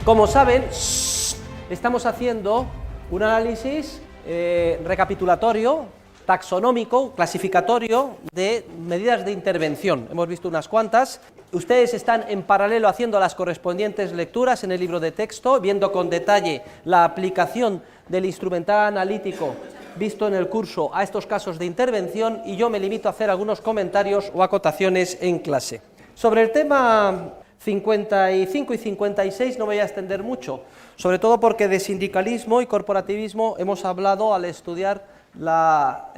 Como saben, estamos haciendo un análisis recapitulatorio, taxonómico, clasificatorio de medidas de intervención. Hemos visto unas cuantas. Ustedes están en paralelo haciendo las correspondientes lecturas en el libro de texto, viendo con detalle la aplicación del instrumental analítico visto en el curso a estos casos de intervención, y yo me limito a hacer algunos comentarios o acotaciones en clase. Sobre el tema 55 y 56 no me voy a extender mucho, sobre todo porque de sindicalismo y corporativismo hemos hablado al estudiar la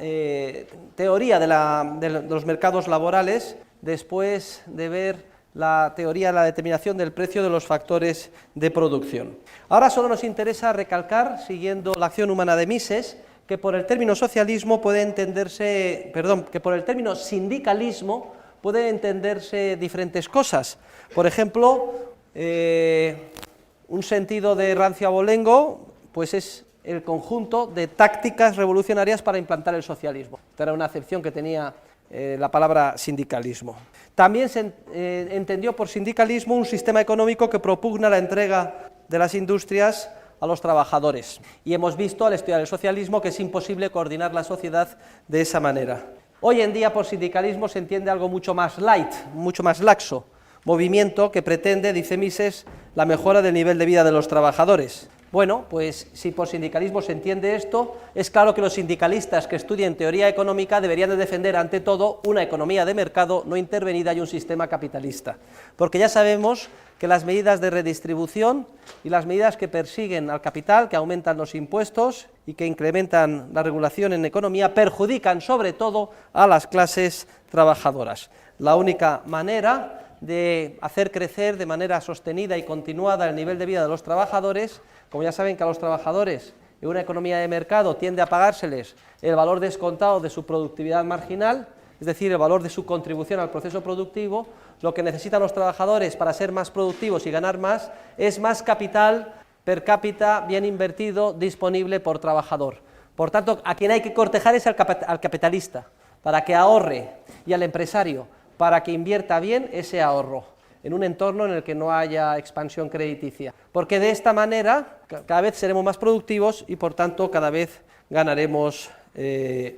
teoría de los mercados laborales, después de ver la teoría de la determinación del precio de los factores de producción. Ahora solo nos interesa recalcar, siguiendo la acción humana de Mises, que por el término socialismo puede entenderse, que por el término sindicalismo pueden entenderse diferentes cosas. Por ejemplo, un sentido de rancio abolengo, pues es el conjunto de tácticas revolucionarias para implantar el socialismo. Esta era una acepción que tenía la palabra sindicalismo. También se entendió por sindicalismo un sistema económico que propugna la entrega de las industrias a los trabajadores. Y hemos visto al estudiar el socialismo que es imposible coordinar la sociedad de esa manera. Hoy en día por sindicalismo se entiende algo mucho más light, mucho más laxo, movimiento que pretende, dice Mises, la mejora del nivel de vida de los trabajadores. Bueno, pues si por sindicalismo se entiende esto, es claro que los sindicalistas que estudien teoría económica deberían de defender ante todo una economía de mercado no intervenida y un sistema capitalista, porque ya sabemos que las medidas de redistribución y las medidas que persiguen al capital, que aumentan los impuestos y que incrementan la regulación en economía, perjudican sobre todo a las clases trabajadoras. La única manera de hacer crecer de manera sostenida y continuada el nivel de vida de los trabajadores, como ya saben que a los trabajadores en una economía de mercado tiende a pagárseles el valor descontado de su productividad marginal, es decir, el valor de su contribución al proceso productivo, lo que necesitan los trabajadores para ser más productivos y ganar más es más capital per cápita bien invertido disponible por trabajador. Por tanto, a quien hay que cortejar es al capitalista, para que ahorre, y al empresario, para que invierta bien ese ahorro en un entorno en el que no haya expansión crediticia, porque de esta manera cada vez seremos más productivos y por tanto cada vez ganaremos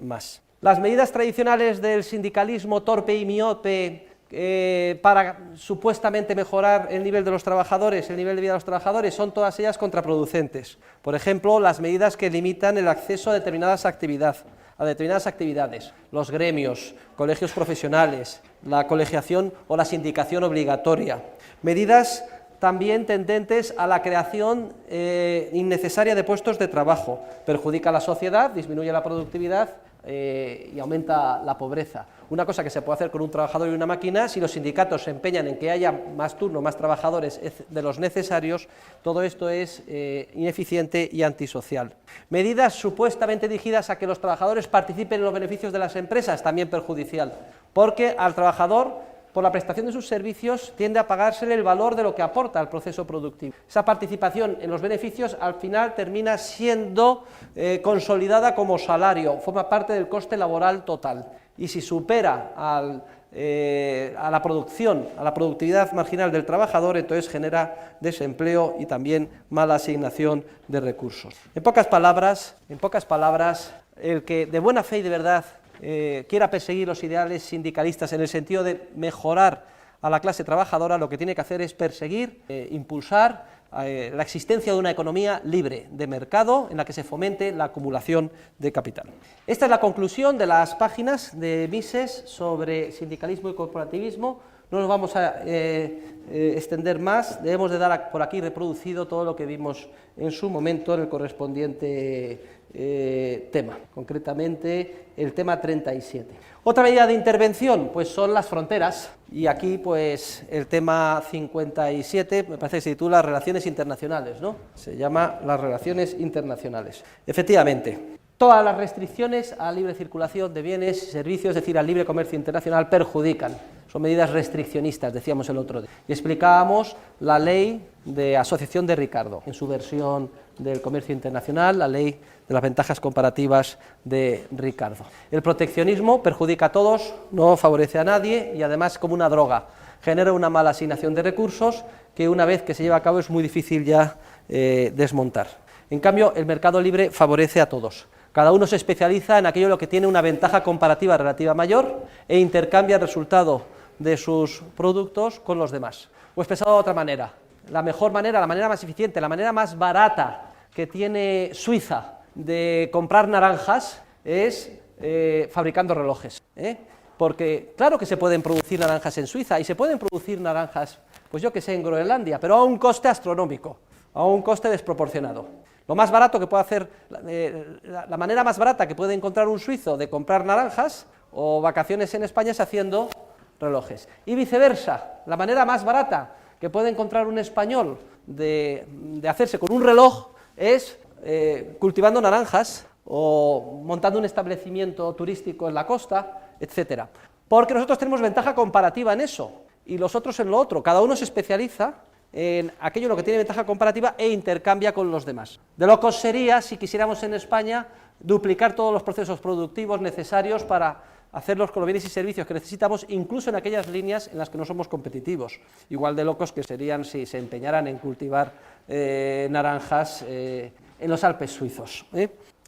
más. Las medidas tradicionales del sindicalismo torpe y miope para supuestamente mejorar el nivel de los trabajadores, el nivel de vida de los trabajadores, son todas ellas contraproducentes. Por ejemplo, las medidas que limitan el acceso a determinadas actividades, los gremios, colegios profesionales, la colegiación o la sindicación obligatoria. Medidas también tendentes a la creación innecesaria de puestos de trabajo, perjudica a la sociedad, disminuye la productividad y aumenta la pobreza. Una cosa que se puede hacer con un trabajador y una máquina, si los sindicatos se empeñan en que haya más turno, más trabajadores de los necesarios, todo esto es ineficiente y antisocial. Medidas supuestamente dirigidas a que los trabajadores participen en los beneficios de las empresas, también perjudicial, porque al trabajador, por la prestación de sus servicios, tiende a pagársele el valor de lo que aporta al proceso productivo. Esa participación en los beneficios al final termina siendo consolidada como salario, forma parte del coste laboral total, y si supera a la producción, a la productividad marginal del trabajador, entonces genera desempleo y también mala asignación de recursos. En pocas palabras, el que de buena fe y de verdad quiera perseguir los ideales sindicalistas en el sentido de mejorar a la clase trabajadora, lo que tiene que hacer es perseguir, impulsar la existencia de una economía libre de mercado en la que se fomente la acumulación de capital. Esta es la conclusión de las páginas de Mises sobre sindicalismo y corporativismo. No nos vamos a extender más, debemos de dar por aquí reproducido todo lo que vimos en su momento en el correspondiente tema, concretamente el tema 37. Otra medida de intervención, pues son las fronteras, y aquí pues el tema 57, me parece que se titula Relaciones Internacionales, ¿no? Se llama las relaciones internacionales. Efectivamente, todas las restricciones a la libre circulación de bienes y servicios, es decir, al libre comercio internacional, perjudican. Son medidas restriccionistas, decíamos el otro día. Y explicábamos la ley de asociación de Ricardo, en su versión del comercio internacional, la ley de las ventajas comparativas de Ricardo. El proteccionismo perjudica a todos, no favorece a nadie y además como una droga. Genera una mala asignación de recursos que una vez que se lleva a cabo es muy difícil ya desmontar. En cambio, el mercado libre favorece a todos. Cada uno se especializa en aquello en lo que tiene una ventaja comparativa relativa mayor e intercambia el resultado de sus productos con los demás. O expresado de otra manera, la mejor manera, la manera más eficiente, la manera más barata que tiene Suiza de comprar naranjas es fabricando relojes. Porque claro que se pueden producir naranjas en Suiza y se pueden producir naranjas, pues yo que sé, en Groenlandia, pero a un coste astronómico, a un coste desproporcionado. Lo más barato que puede hacer, la manera más barata que puede encontrar un suizo de comprar naranjas o vacaciones en España es haciendo relojes. Y viceversa, la manera más barata que puede encontrar un español de hacerse con un reloj es cultivando naranjas o montando un establecimiento turístico en la costa, etcétera. Porque nosotros tenemos ventaja comparativa en eso y los otros en lo otro. Cada uno se especializa en aquello en lo que tiene ventaja comparativa e intercambia con los demás. De locos sería, si quisiéramos en España, duplicar todos los procesos productivos necesarios para hacerlos con los bienes y servicios que necesitamos, incluso en aquellas líneas en las que no somos competitivos. Igual de locos que serían si se empeñaran en cultivar naranjas en los Alpes suizos.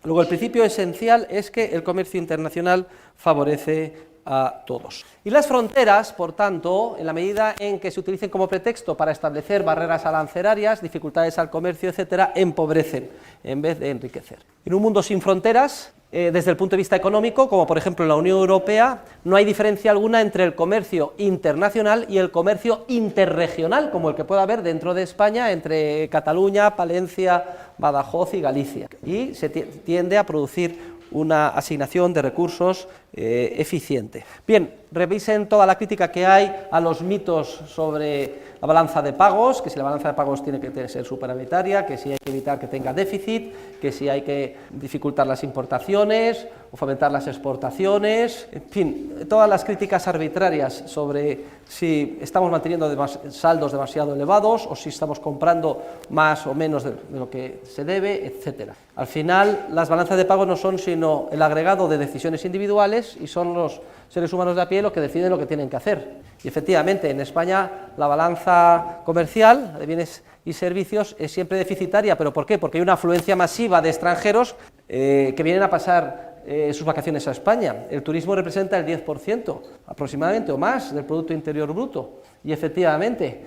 Luego, el principio esencial es que el comercio internacional favorece a todos. Y las fronteras, por tanto, en la medida en que se utilicen como pretexto para establecer barreras arancelarias, dificultades al comercio, etcétera, empobrecen en vez de enriquecer. En un mundo sin fronteras, desde el punto de vista económico, como por ejemplo en la Unión Europea, no hay diferencia alguna entre el comercio internacional y el comercio interregional, como el que pueda haber dentro de España entre Cataluña, Palencia, Badajoz y Galicia. Y se tiende a producir una asignación de recursos eficiente. Bien, revisen toda la crítica que hay a los mitos sobre la balanza de pagos, que si la balanza de pagos tiene que ser superavitaria, que si hay que evitar que tenga déficit, que si hay que dificultar las importaciones o fomentar las exportaciones, en fin, todas las críticas arbitrarias sobre si estamos manteniendo saldos demasiado elevados o si estamos comprando más o menos de lo que se debe, etcétera. Al final, las balanzas de pagos no son sino el agregado de decisiones individuales y son los seres humanos de a pie los que deciden lo que tienen que hacer. Y efectivamente, en España la balanza comercial de bienes y servicios es siempre deficitaria, ¿pero por qué? Porque hay una afluencia masiva de extranjeros que vienen a pasar sus vacaciones a España. El turismo representa el 10% aproximadamente o más del Producto Interior Bruto. Y efectivamente,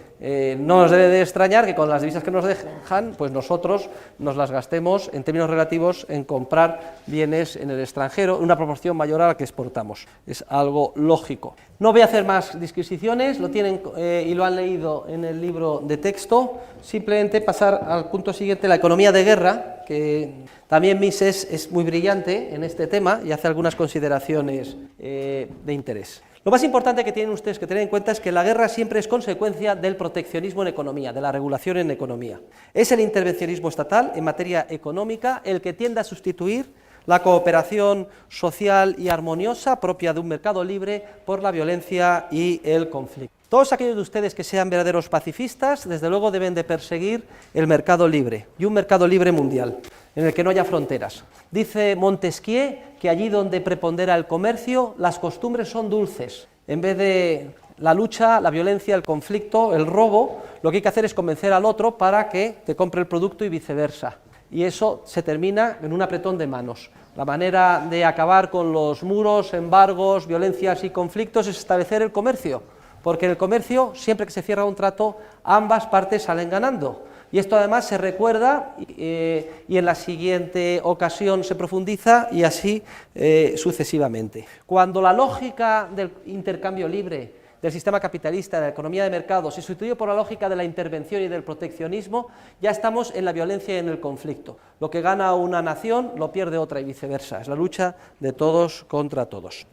no nos debe de extrañar que con las divisas que nos dejan, pues nosotros nos las gastemos en términos relativos en comprar bienes en el extranjero, en una proporción mayor a la que exportamos. Es algo lógico. No voy a hacer más disquisiciones, lo tienen y lo han leído en el libro de texto. Simplemente pasar al punto siguiente, la economía de guerra, que también Mises es muy brillante en este tema y hace algunas consideraciones de interés. Lo más importante que tienen ustedes que tener en cuenta es que la guerra siempre es consecuencia del proteccionismo en economía, de la regulación en economía. Es el intervencionismo estatal en materia económica el que tiende a sustituir la cooperación social y armoniosa propia de un mercado libre por la violencia y el conflicto. Todos aquellos de ustedes que sean verdaderos pacifistas, desde luego deben de perseguir el mercado libre, y un mercado libre mundial, en el que no haya fronteras. Dice Montesquieu que allí donde prepondera el comercio, las costumbres son dulces. En vez de la lucha, la violencia, el conflicto, el robo, lo que hay que hacer es convencer al otro para que te compre el producto y viceversa. Y eso se termina en un apretón de manos. La manera de acabar con los muros, embargos, violencias y conflictos es establecer el comercio. Porque en el comercio, siempre que se cierra un trato, ambas partes salen ganando. Y esto además se recuerda y en la siguiente ocasión se profundiza y así sucesivamente. Cuando la lógica del intercambio libre, del sistema capitalista, de la economía de mercado, se sustituye por la lógica de la intervención y del proteccionismo, ya estamos en la violencia y en el conflicto. Lo que gana una nación lo pierde otra y viceversa. Es la lucha de todos contra todos.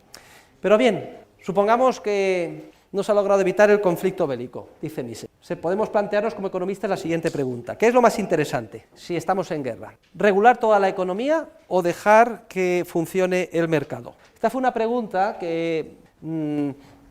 Pero bien, supongamos que no se ha logrado evitar el conflicto bélico, dice Mises. Podemos plantearnos como economistas la siguiente pregunta. ¿Qué es lo más interesante si estamos en guerra? ¿Regular toda la economía o dejar que funcione el mercado? Esta fue una pregunta que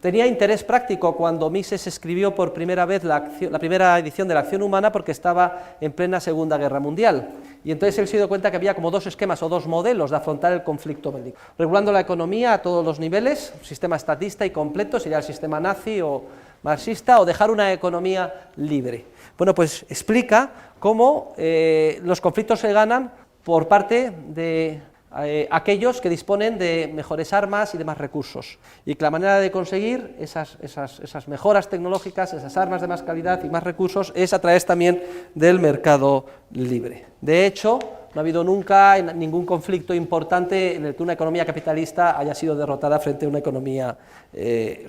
tenía interés práctico cuando Mises escribió por primera vez la primera edición de la Acción Humana, porque estaba en plena Segunda Guerra Mundial. Y entonces él se dio cuenta que había como dos esquemas o dos modelos de afrontar el conflicto bélico. Regulando la economía a todos los niveles, un sistema estatista y completo, sería el sistema nazi o marxista o dejar una economía libre. Bueno, pues explica cómo los conflictos se ganan por parte de aquellos que disponen de mejores armas y de más recursos, y que la manera de conseguir esas mejoras tecnológicas, esas armas de más calidad y más recursos, es a través también del mercado libre. De hecho, no ha habido nunca ningún conflicto importante en el que una economía capitalista haya sido derrotada frente a una economía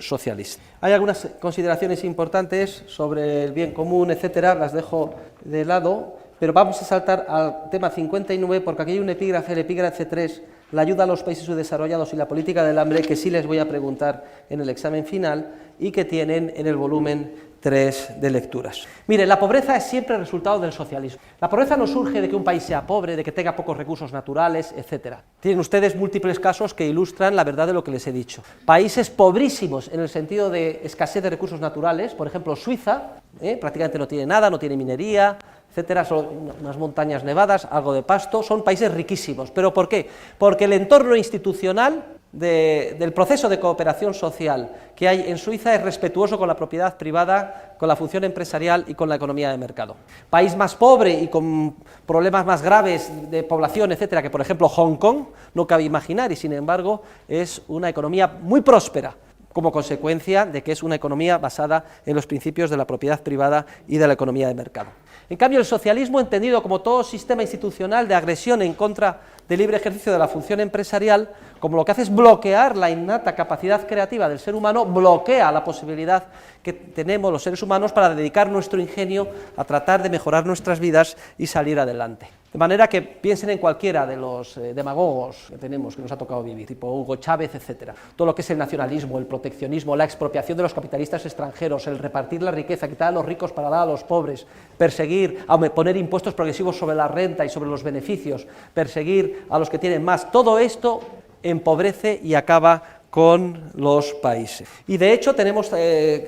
socialista. Hay algunas consideraciones importantes sobre el bien común, etcétera, las dejo de lado, pero vamos a saltar al tema 59, porque aquí hay un epígrafe, el epígrafe 3, la ayuda a los países subdesarrollados y la política del hambre, que sí les voy a preguntar en el examen final y que tienen en el volumen 3 de lecturas. Mire, la pobreza es siempre el resultado del socialismo. La pobreza no surge de que un país sea pobre, de que tenga pocos recursos naturales, etcétera. Tienen ustedes múltiples casos que ilustran la verdad de lo que les he dicho. Países pobrísimos en el sentido de escasez de recursos naturales, por ejemplo Suiza, prácticamente no tiene nada, no tiene minería, etcétera, son unas montañas nevadas, algo de pasto, son países riquísimos. ¿Pero por qué? Porque el entorno institucional del proceso de cooperación social que hay en Suiza es respetuoso con la propiedad privada, con la función empresarial y con la economía de mercado. País más pobre y con problemas más graves de población, etcétera, que por ejemplo Hong Kong, no cabe imaginar, y sin embargo es una economía muy próspera, como consecuencia de que es una economía basada en los principios de la propiedad privada y de la economía de mercado. En cambio, el socialismo, entendido como todo sistema institucional de agresión en contra del libre ejercicio de la función empresarial, como lo que hace es bloquear la innata capacidad creativa del ser humano, bloquea la posibilidad que tenemos los seres humanos para dedicar nuestro ingenio a tratar de mejorar nuestras vidas y salir adelante. De manera que piensen en cualquiera de los demagogos que tenemos, que nos ha tocado vivir, tipo Hugo Chávez, etcétera. Todo lo que es el nacionalismo, el proteccionismo, la expropiación de los capitalistas extranjeros, el repartir la riqueza, quitar a los ricos para dar a los pobres, perseguir, poner impuestos progresivos sobre la renta y sobre los beneficios, perseguir a los que tienen más, todo esto empobrece y acaba con los países. Y de hecho tenemos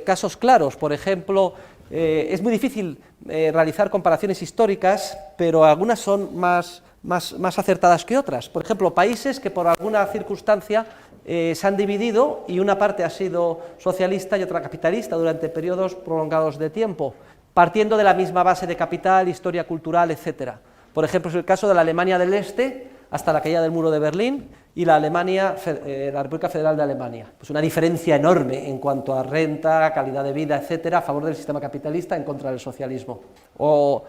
casos claros, por ejemplo, es muy difícil realizar comparaciones históricas, pero algunas son más acertadas que otras. Por ejemplo, países que por alguna circunstancia se han dividido y una parte ha sido socialista y otra capitalista durante periodos prolongados de tiempo, partiendo de la misma base de capital, historia cultural, etcétera. Por ejemplo, es el caso de la Alemania del Este, hasta la caída del muro de Berlín, y la República Federal de Alemania. Pues una diferencia enorme en cuanto a renta, calidad de vida, etcétera, a favor del sistema capitalista, en contra del socialismo. O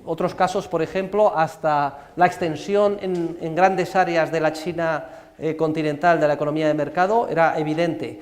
otros casos, por ejemplo, hasta la extensión en grandes áreas de la China continental de la economía de mercado, era evidente.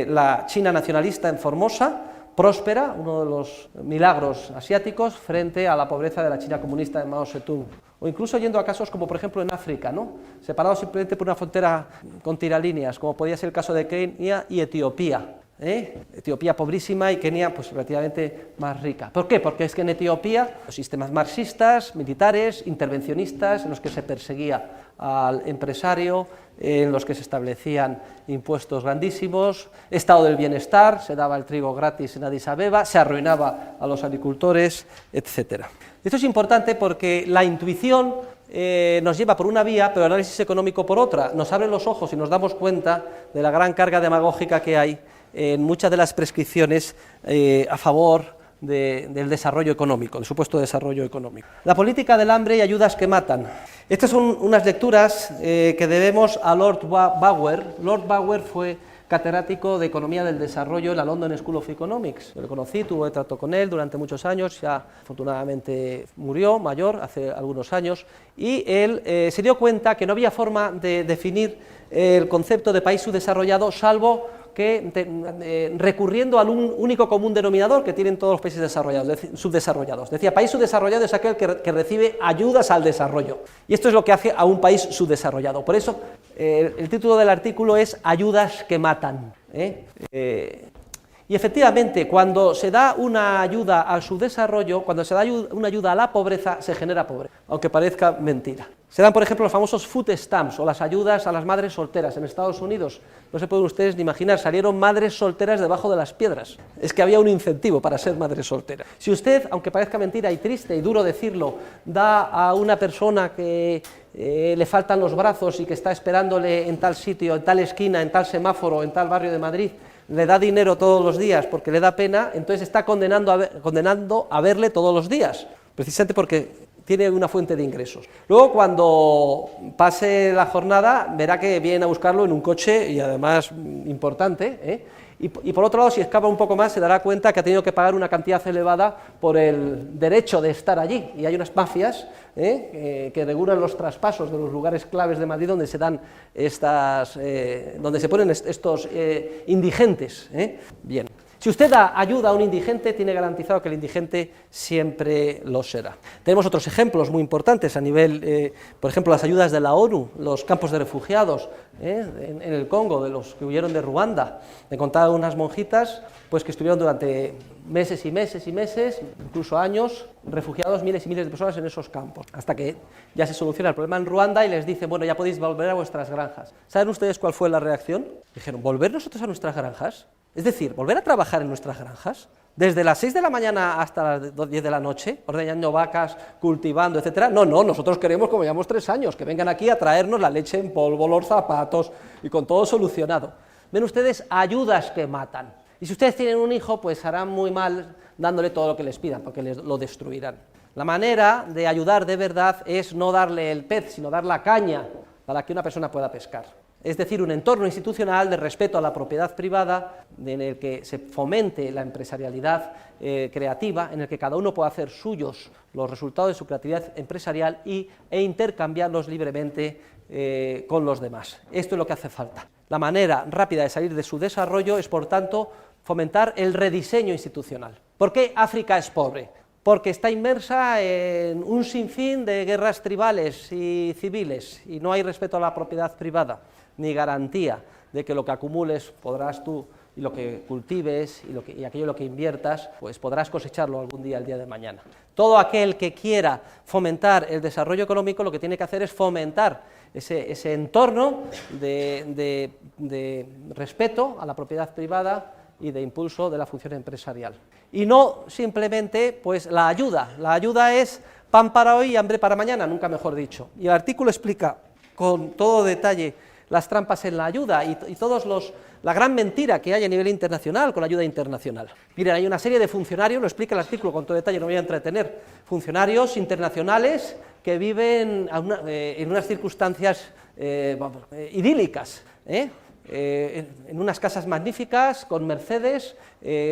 La China nacionalista en Formosa, próspera, uno de los milagros asiáticos, frente a la pobreza de la China comunista de Mao Zedong. O incluso yendo a casos como por ejemplo en África, ¿no? Separados simplemente por una frontera con tiralíneas, como podía ser el caso de Kenia y Etiopía. Etiopía pobrísima y Kenia pues relativamente más rica. ¿Por qué? Porque es que en Etiopía los sistemas marxistas, militares, intervencionistas, en los que se perseguía al empresario, en los que se establecían impuestos grandísimos, estado del bienestar, se daba el trigo gratis en Addis Abeba, se arruinaba a los agricultores, etcétera. Esto es importante porque la intuición nos lleva por una vía, pero el análisis económico por otra. Nos abre los ojos y nos damos cuenta de la gran carga demagógica que hay en muchas de las prescripciones a favor del desarrollo económico, del supuesto desarrollo económico. La política del hambre y ayudas que matan. Estas son unas lecturas que debemos a Lord Bauer. Lord Bauer fue catedrático de Economía del Desarrollo en la London School of Economics. Yo lo conocí, tuve trato con él durante muchos años, ya afortunadamente murió mayor hace algunos años, y él se dio cuenta que no había forma de definir el concepto de país subdesarrollado salvo que recurriendo al único común denominador que tienen todos los países subdesarrollados. Decía, país subdesarrollado es aquel que recibe ayudas al desarrollo. Y esto es lo que hace a un país subdesarrollado. Por eso, el título del artículo es Ayudas que matan. Y efectivamente, cuando se da una ayuda al subdesarrollo, cuando se da una ayuda a la pobreza, se genera pobreza, aunque parezca mentira. Se dan, por ejemplo, los famosos food stamps o las ayudas a las madres solteras. En Estados Unidos, no se pueden ustedes ni imaginar, salieron madres solteras debajo de las piedras. Es que había un incentivo para ser madre soltera. Si usted, aunque parezca mentira y triste y duro decirlo, da a una persona que le faltan los brazos y que está esperándole en tal sitio, en tal esquina, en tal semáforo, en tal barrio de Madrid, le da dinero todos los días porque le da pena, entonces está condenando a verle todos los días, precisamente porque tiene una fuente de ingresos. Luego, cuando pase la jornada, verá que vienen a buscarlo en un coche, y además importante, ¿eh? Y por otro lado, si escapa un poco más, se dará cuenta que ha tenido que pagar una cantidad elevada por el derecho de estar allí, y hay unas mafias que regulan los traspasos de los lugares claves de Madrid donde se dan donde se ponen estos indigentes. Bien. Si usted da ayuda a un indigente, tiene garantizado que el indigente siempre lo será. Tenemos otros ejemplos muy importantes a nivel, por ejemplo, las ayudas de la ONU, los campos de refugiados en el Congo, de los que huyeron de Ruanda. Me contaban unas monjitas pues, que estuvieron durante meses y meses y meses, incluso años, refugiados miles y miles de personas en esos campos, hasta que ya se soluciona el problema en Ruanda y les dicen, bueno, ya podéis volver a vuestras granjas. ¿Saben ustedes cuál fue la reacción? Dijeron, ¿volver nosotros a nuestras granjas? Es decir, volver a trabajar en nuestras granjas, desde las 6 de la mañana hasta las 10 de la noche, ordeñando vacas, cultivando, etcétera. No, nosotros queremos, como llevamos 3 años, que vengan aquí a traernos la leche en polvo, los zapatos, y con todo solucionado. Ven ustedes, ayudas que matan. Y si ustedes tienen un hijo, pues harán muy mal dándole todo lo que les pidan, porque lo destruirán. La manera de ayudar de verdad es no darle el pez, sino dar la caña para que una persona pueda pescar. Es decir, un entorno institucional de respeto a la propiedad privada, en el que se fomente la empresarialidad creativa, en el que cada uno pueda hacer suyos los resultados de su creatividad empresarial e intercambiarlos libremente con los demás. Esto es lo que hace falta. La manera rápida de salir de su desarrollo es, por tanto, fomentar el rediseño institucional. ¿Por qué África es pobre? Porque está inmersa en un sinfín de guerras tribales y civiles, y no hay respeto a la propiedad privada, ni garantía de que lo que acumules podrás tú, y lo que cultives, y aquello en lo que inviertas, pues podrás cosecharlo algún día, el día de mañana. Todo aquel que quiera fomentar el desarrollo económico, lo que tiene que hacer es fomentar ese entorno de respeto a la propiedad privada y de impulso de la función empresarial. Y no simplemente pues la ayuda es pan para hoy y hambre para mañana, nunca mejor dicho. Y el artículo explica con todo detalle las trampas en la ayuda y la gran mentira que hay a nivel internacional con la ayuda internacional. Miren, hay una serie de funcionarios, lo explica el artículo con todo detalle, no me voy a entretener, funcionarios internacionales que viven en unas circunstancias idílicas, en unas casas magníficas, con Mercedes,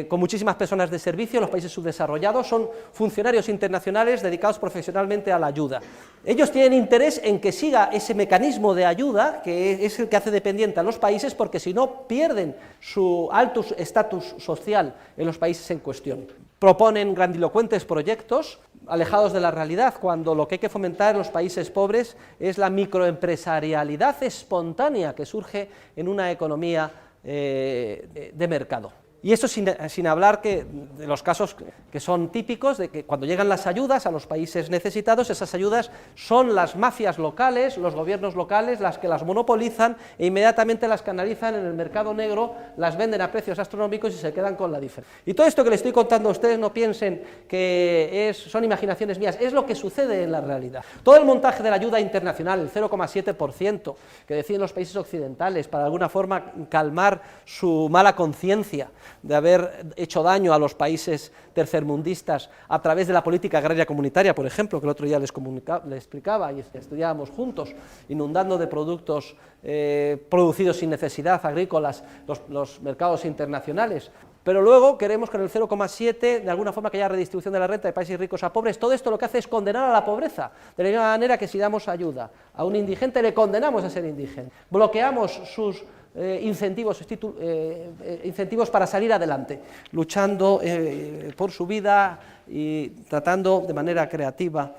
con muchísimas personas de servicio en los países subdesarrollados, son funcionarios internacionales dedicados profesionalmente a la ayuda. Ellos tienen interés en que siga ese mecanismo de ayuda, que es el que hace dependiente a los países, porque si no pierden su alto estatus social en los países en cuestión. Proponen grandilocuentes proyectos alejados de la realidad, cuando lo que hay que fomentar en los países pobres es la microempresarialidad espontánea que surge en una economía de mercado. Y esto sin hablar de los casos que son típicos, de que cuando llegan las ayudas a los países necesitados, esas ayudas son las mafias locales, los gobiernos locales, las que las monopolizan e inmediatamente las canalizan en el mercado negro, las venden a precios astronómicos y se quedan con la diferencia. Y todo esto que les estoy contando a ustedes, no piensen que son imaginaciones mías, es lo que sucede en la realidad. Todo el montaje de la ayuda internacional, el 0,7% que deciden los países occidentales para de alguna forma calmar su mala conciencia de haber hecho daño a los países tercermundistas a través de la política agraria comunitaria, por ejemplo, que el otro día les explicaba y estudiábamos juntos, inundando de productos producidos sin necesidad, agrícolas, los mercados internacionales. Pero luego queremos que en el 0,7, de alguna forma, que haya redistribución de la renta de países ricos a pobres. Todo esto lo que hace es condenar a la pobreza, de la misma manera que si damos ayuda a un indigente, le condenamos a ser indigente. Bloqueamos sus incentivos para salir adelante, luchando por su vida y tratando de manera creativa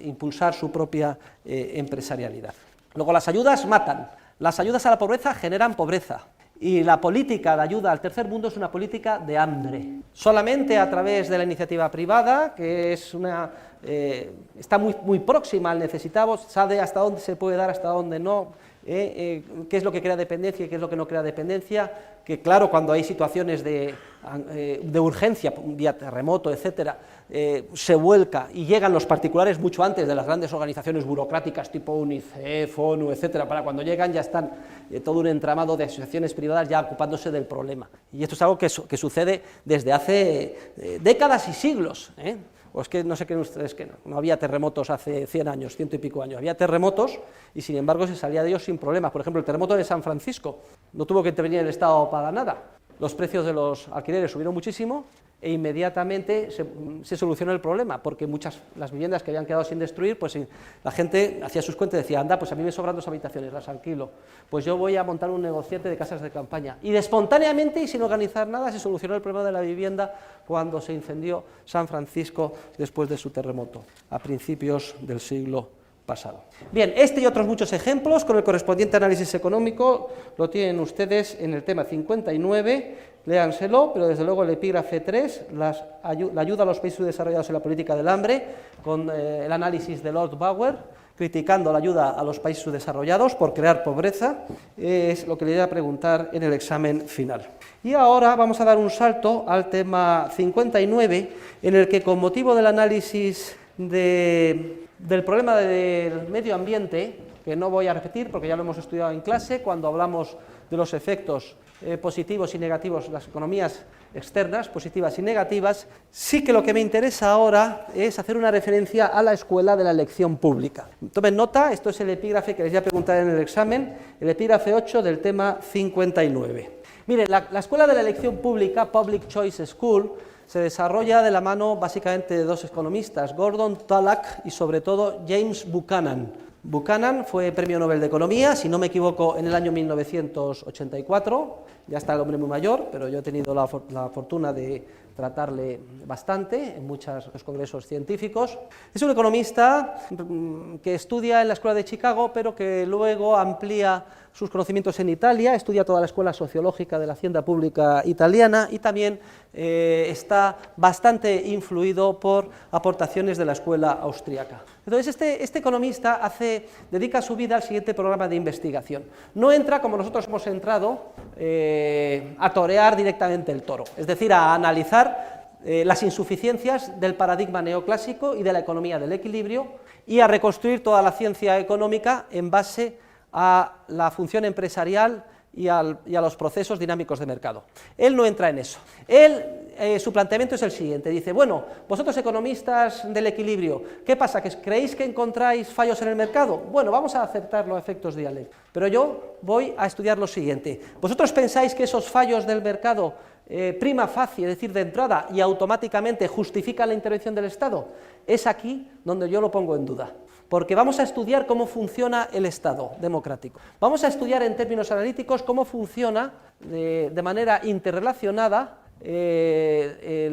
impulsar su propia empresarialidad. Luego, las ayudas matan. Las ayudas a la pobreza generan pobreza. Y la política de ayuda al tercer mundo es una política de hambre. Solamente a través de la iniciativa privada, que es está muy próxima al necesitado, sabe hasta dónde se puede dar, hasta dónde no, qué es lo que crea dependencia y qué es lo que no crea dependencia, que claro, cuando hay situaciones de urgencia, vía terremoto, etcétera, se vuelca y llegan los particulares mucho antes de las grandes organizaciones burocráticas tipo UNICEF, ONU, etcétera. Para cuando llegan ya están todo un entramado de asociaciones privadas ya ocupándose del problema. Y esto es algo que sucede desde hace décadas y siglos, O es que no sé qué ustedes que no había terremotos hace 100 años, 100 y pico años, había terremotos y sin embargo se salía de ellos sin problemas. Por ejemplo, el terremoto de San Francisco, no tuvo que intervenir el Estado para nada, los precios de los alquileres subieron muchísimo e inmediatamente se solucionó el problema, porque las viviendas que habían quedado sin destruir, pues la gente hacía sus cuentas y decía, anda, pues a mí me sobran 2 habitaciones, las alquilo, pues yo voy a montar un negociete de casas de campaña. Y espontáneamente y sin organizar nada se solucionó el problema de la vivienda cuando se incendió San Francisco después de su terremoto, a principios del siglo pasado. Bien, este y otros muchos ejemplos con el correspondiente análisis económico lo tienen ustedes en el tema 59, léanselo, pero desde luego el epígrafe 3, la ayuda a los países desarrollados en la política del hambre, con el análisis de Lord Bauer, criticando la ayuda a los países subdesarrollados por crear pobreza, es lo que le voy a preguntar en el examen final. Y ahora vamos a dar un salto al tema 59, en el que con motivo del análisis del problema del medio ambiente, que no voy a repetir porque ya lo hemos estudiado en clase, cuando hablamos de los efectos positivos y negativos, las economías externas, positivas y negativas, sí que lo que me interesa ahora es hacer una referencia a la escuela de la elección pública. Tomen nota, esto es el epígrafe que les voy a preguntar en el examen, el epígrafe 8 del tema 59. Miren, la escuela de la elección pública, Public Choice School, se desarrolla de la mano básicamente de 2 economistas, Gordon Tullock y sobre todo James Buchanan. Buchanan fue premio Nobel de Economía, si no me equivoco, en el año 1984, ya está el hombre muy mayor, pero yo he tenido la fortuna de tratarle bastante en muchos congresos científicos. Es un economista que estudia en la Escuela de Chicago, pero que luego amplía sus conocimientos en Italia, estudia toda la escuela sociológica de la hacienda pública italiana y también está bastante influido por aportaciones de la escuela austríaca. Entonces este economista dedica su vida al siguiente programa de investigación. No entra, como nosotros hemos entrado, a torear directamente el toro, es decir, a analizar las insuficiencias del paradigma neoclásico y de la economía del equilibrio y a reconstruir toda la ciencia económica en base a la función empresarial y a los procesos dinámicos de mercado. Él no entra en eso. Su planteamiento es el siguiente, dice, bueno, vosotros economistas del equilibrio, ¿qué pasa? ¿Que creéis que encontráis fallos en el mercado? Bueno, vamos a aceptar los efectos dialécticos, pero yo voy a estudiar lo siguiente. ¿Vosotros pensáis que esos fallos del mercado prima facie, es decir, de entrada y automáticamente justifican la intervención del Estado? Es aquí donde yo lo pongo en duda. Porque vamos a estudiar cómo funciona el Estado democrático. Vamos a estudiar en términos analíticos cómo funciona de manera interrelacionada el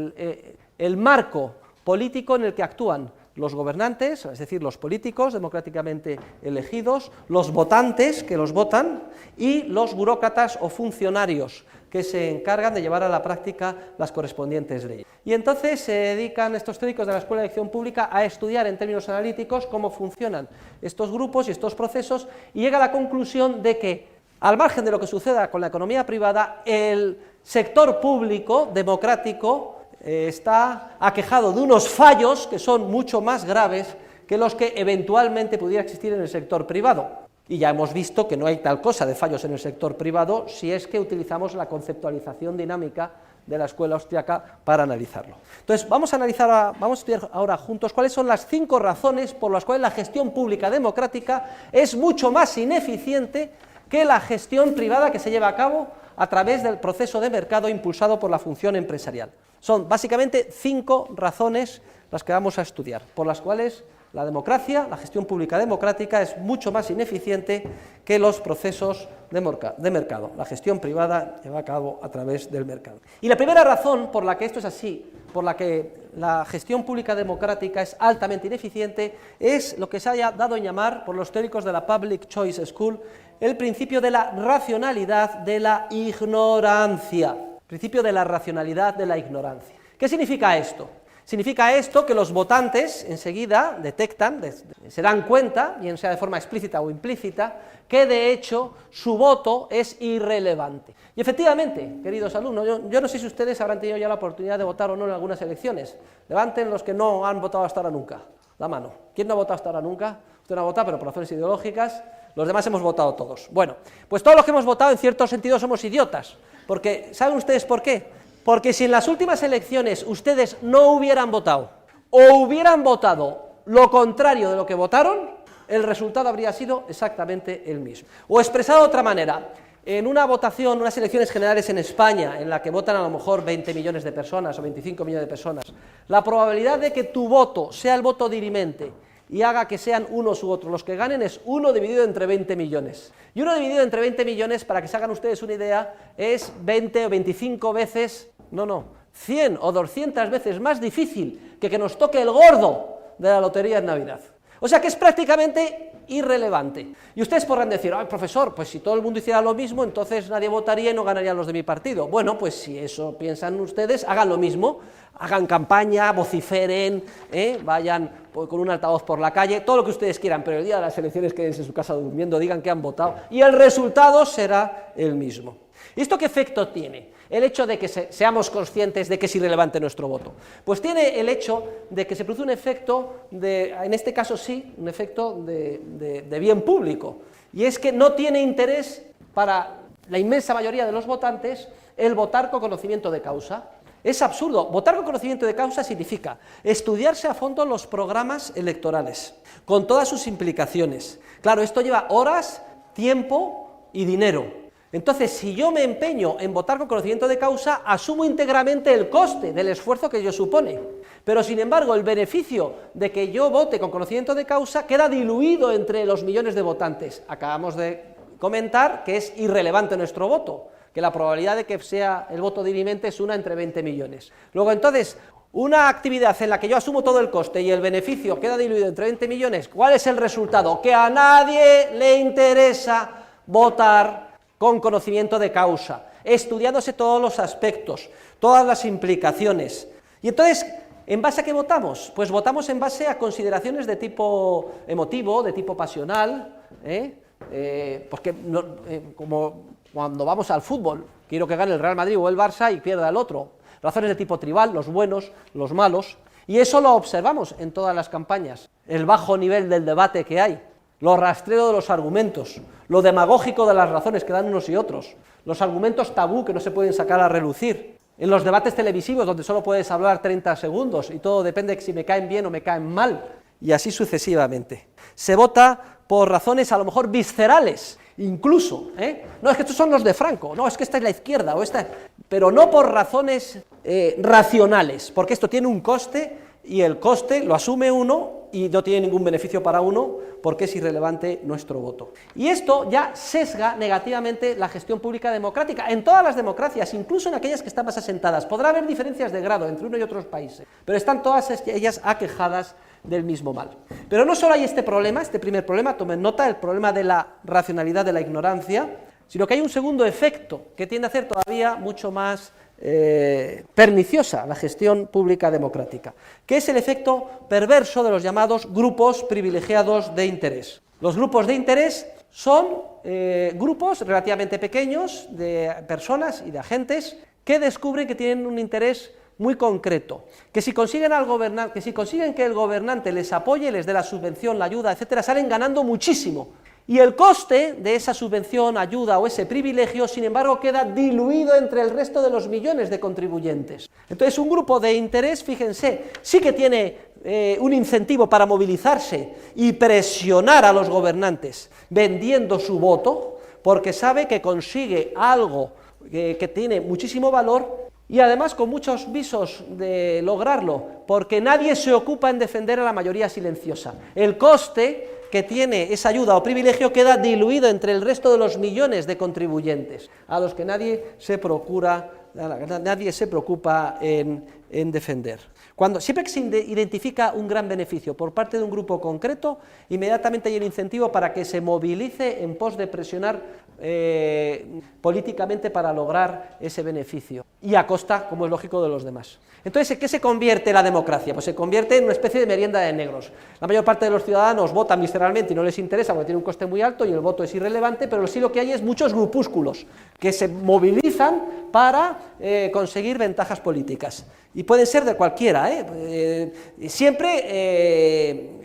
marco político en el que actúan los gobernantes, es decir, los políticos democráticamente elegidos, los votantes que los votan y los burócratas o funcionarios que se encargan de llevar a la práctica las correspondientes leyes. Y entonces se dedican estos teóricos de la Escuela de Elección Pública a estudiar en términos analíticos cómo funcionan estos grupos y estos procesos y llega a la conclusión de que, al margen de lo que suceda con la economía privada, el sector público democrático está aquejado de unos fallos que son mucho más graves que los que eventualmente pudiera existir en el sector privado. Y ya hemos visto que no hay tal cosa de fallos en el sector privado si es que utilizamos la conceptualización dinámica de la escuela austríaca para analizarlo. Entonces, vamos a estudiar ahora juntos cuáles son las 5 razones por las cuales la gestión pública democrática es mucho más ineficiente que la gestión privada que se lleva a cabo a través del proceso de mercado impulsado por la función empresarial. Son básicamente 5 razones las que vamos a estudiar, por las cuales la democracia, la gestión pública democrática es mucho más ineficiente que los procesos de mercado. La gestión privada lleva a cabo a través del mercado. Y la primera razón por la que esto es así, por la que la gestión pública democrática es altamente ineficiente, es lo que se ha dado en llamar por los teóricos de la Public Choice School el principio de la racionalidad de la ignorancia. Principio de la racionalidad de la ignorancia. ¿Qué significa esto? Significa esto que los votantes enseguida detectan, se dan cuenta, bien sea de forma explícita o implícita, que de hecho su voto es irrelevante. Y efectivamente, queridos alumnos, yo no sé si ustedes habrán tenido ya la oportunidad de votar o no en algunas elecciones. Levanten los que no han votado hasta ahora nunca, la mano. ¿Quién no ha votado hasta ahora nunca? Usted no ha votado, pero por razones ideológicas, los demás hemos votado todos. Bueno, pues todos los que hemos votado en cierto sentido somos idiotas, porque ¿saben ustedes por qué? Porque si en las últimas elecciones ustedes no hubieran votado, o hubieran votado lo contrario de lo que votaron, el resultado habría sido exactamente el mismo. O expresado de otra manera, en una votación, unas elecciones generales en España, en la que votan a lo mejor 20 millones de personas o 25 millones de personas, la probabilidad de que tu voto sea el voto dirimente y haga que sean unos u otros los que ganen es 1 dividido entre 20 millones. Y 1 dividido entre 20 millones, para que se hagan ustedes una idea, es 20 o 25 veces, 100 o 200 veces más difícil que nos toque el gordo de la lotería en Navidad. O sea que es prácticamente irrelevante. Y ustedes podrán decir, ay, profesor, pues si todo el mundo hiciera lo mismo, entonces nadie votaría y no ganarían los de mi partido. Bueno, pues si eso piensan ustedes, hagan lo mismo, hagan campaña, vociferen, vayan con un altavoz por la calle, todo lo que ustedes quieran, pero el día de las elecciones quédense en su casa durmiendo, digan que han votado, y el resultado será el mismo. ¿Y esto qué efecto tiene? El hecho de que seamos conscientes de que es irrelevante nuestro voto. Pues tiene el hecho de que se produce un efecto, en este caso sí, un efecto de bien público, y es que no tiene interés para la inmensa mayoría de los votantes el votar con conocimiento de causa. Es absurdo. Votar con conocimiento de causa significa estudiarse a fondo los programas electorales, con todas sus implicaciones. Claro, esto lleva horas, tiempo y dinero. Entonces, si yo me empeño en votar con conocimiento de causa, asumo íntegramente el coste del esfuerzo que ello supone. Pero, sin embargo, el beneficio de que yo vote con conocimiento de causa queda diluido entre los millones de votantes. Acabamos de comentar que es irrelevante nuestro voto, que la probabilidad de que sea el voto dirimente es 1 entre 20 millones. Luego, entonces, una actividad en la que yo asumo todo el coste y el beneficio queda diluido entre 20 millones, ¿cuál es el resultado? Que a nadie le interesa votar con conocimiento de causa, estudiándose todos los aspectos, todas las implicaciones. Y entonces, ¿en base a qué votamos? Pues votamos en base a consideraciones de tipo emotivo, de tipo pasional, porque como cuando vamos al fútbol, quiero que gane el Real Madrid o el Barça y pierda el otro. Razones de tipo tribal, los buenos, los malos, y eso lo observamos en todas las campañas, el bajo nivel del debate que hay, lo rastreo de los argumentos, lo demagógico de las razones que dan unos y otros, los argumentos tabú que no se pueden sacar a relucir, en los debates televisivos donde solo puedes hablar 30 segundos y todo depende de si me caen bien o me caen mal, y así sucesivamente. Se vota por razones a lo mejor viscerales, incluso, no, es que estos son los de Franco, no, es que esta es la izquierda, o esta, pero no por razones racionales, porque esto tiene un coste, y el coste lo asume uno, y no tiene ningún beneficio para uno, porque es irrelevante nuestro voto. Y esto ya sesga negativamente la gestión pública democrática, en todas las democracias, incluso en aquellas que están más asentadas. Podrá haber diferencias de grado entre uno y otros países, pero están todas ellas aquejadas del mismo mal. Pero no solo hay este problema, este primer problema, tomen nota, el problema de la racionalidad de la ignorancia, sino que hay un segundo efecto que tiende a hacer todavía mucho más perniciosa la gestión pública democrática, que es el efecto perverso de los llamados grupos privilegiados de interés. Los grupos de interés son grupos relativamente pequeños de personas y de agentes que descubren que tienen un interés muy concreto, que si consiguen que el gobernante les apoye, les dé la subvención, la ayuda, etcétera, salen ganando muchísimo. Y el coste de esa subvención, ayuda o ese privilegio, sin embargo, queda diluido entre el resto de los millones de contribuyentes. Entonces, un grupo de interés, fíjense, sí que tiene un incentivo para movilizarse y presionar a los gobernantes vendiendo su voto, porque sabe que consigue algo que tiene muchísimo valor y además con muchos visos de lograrlo, porque nadie se ocupa en defender a la mayoría silenciosa. El coste que tiene esa ayuda o privilegio queda diluido entre el resto de los millones de contribuyentes, a los que nadie se preocupa en defender. Siempre que se identifica un gran beneficio por parte de un grupo concreto, inmediatamente hay el incentivo para que se movilice en pos de presionar políticamente para lograr ese beneficio. y a costa, como es lógico, de los demás. Entonces, ¿en qué se convierte la democracia? Pues se convierte en una especie de merienda de negros. La mayor parte de los ciudadanos votan visceralmente y no les interesa porque tiene un coste muy alto y el voto es irrelevante, pero sí lo que hay es muchos grupúsculos que se movilizan para conseguir ventajas políticas. Y pueden ser de cualquiera, siempre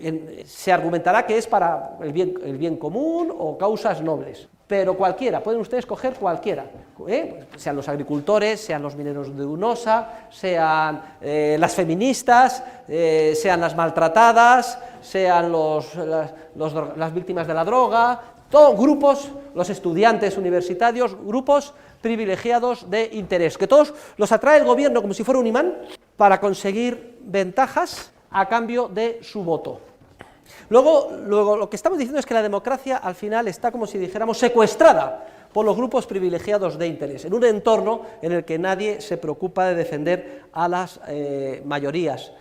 se argumentará que es para el bien común o causas nobles. Pero cualquiera, pueden ustedes coger cualquiera, sean los agricultores, sean los mineros de UNOSA, sean las feministas, sean las maltratadas, sean las víctimas de la droga, todos grupos, los estudiantes universitarios, grupos privilegiados de interés, que todos los atrae el gobierno como si fuera un imán para conseguir ventajas a cambio de su voto. Luego lo que estamos diciendo es que la democracia al final está, como si dijéramos, secuestrada por los grupos privilegiados de interés, en un entorno en el que nadie se preocupa de defender a las mayorías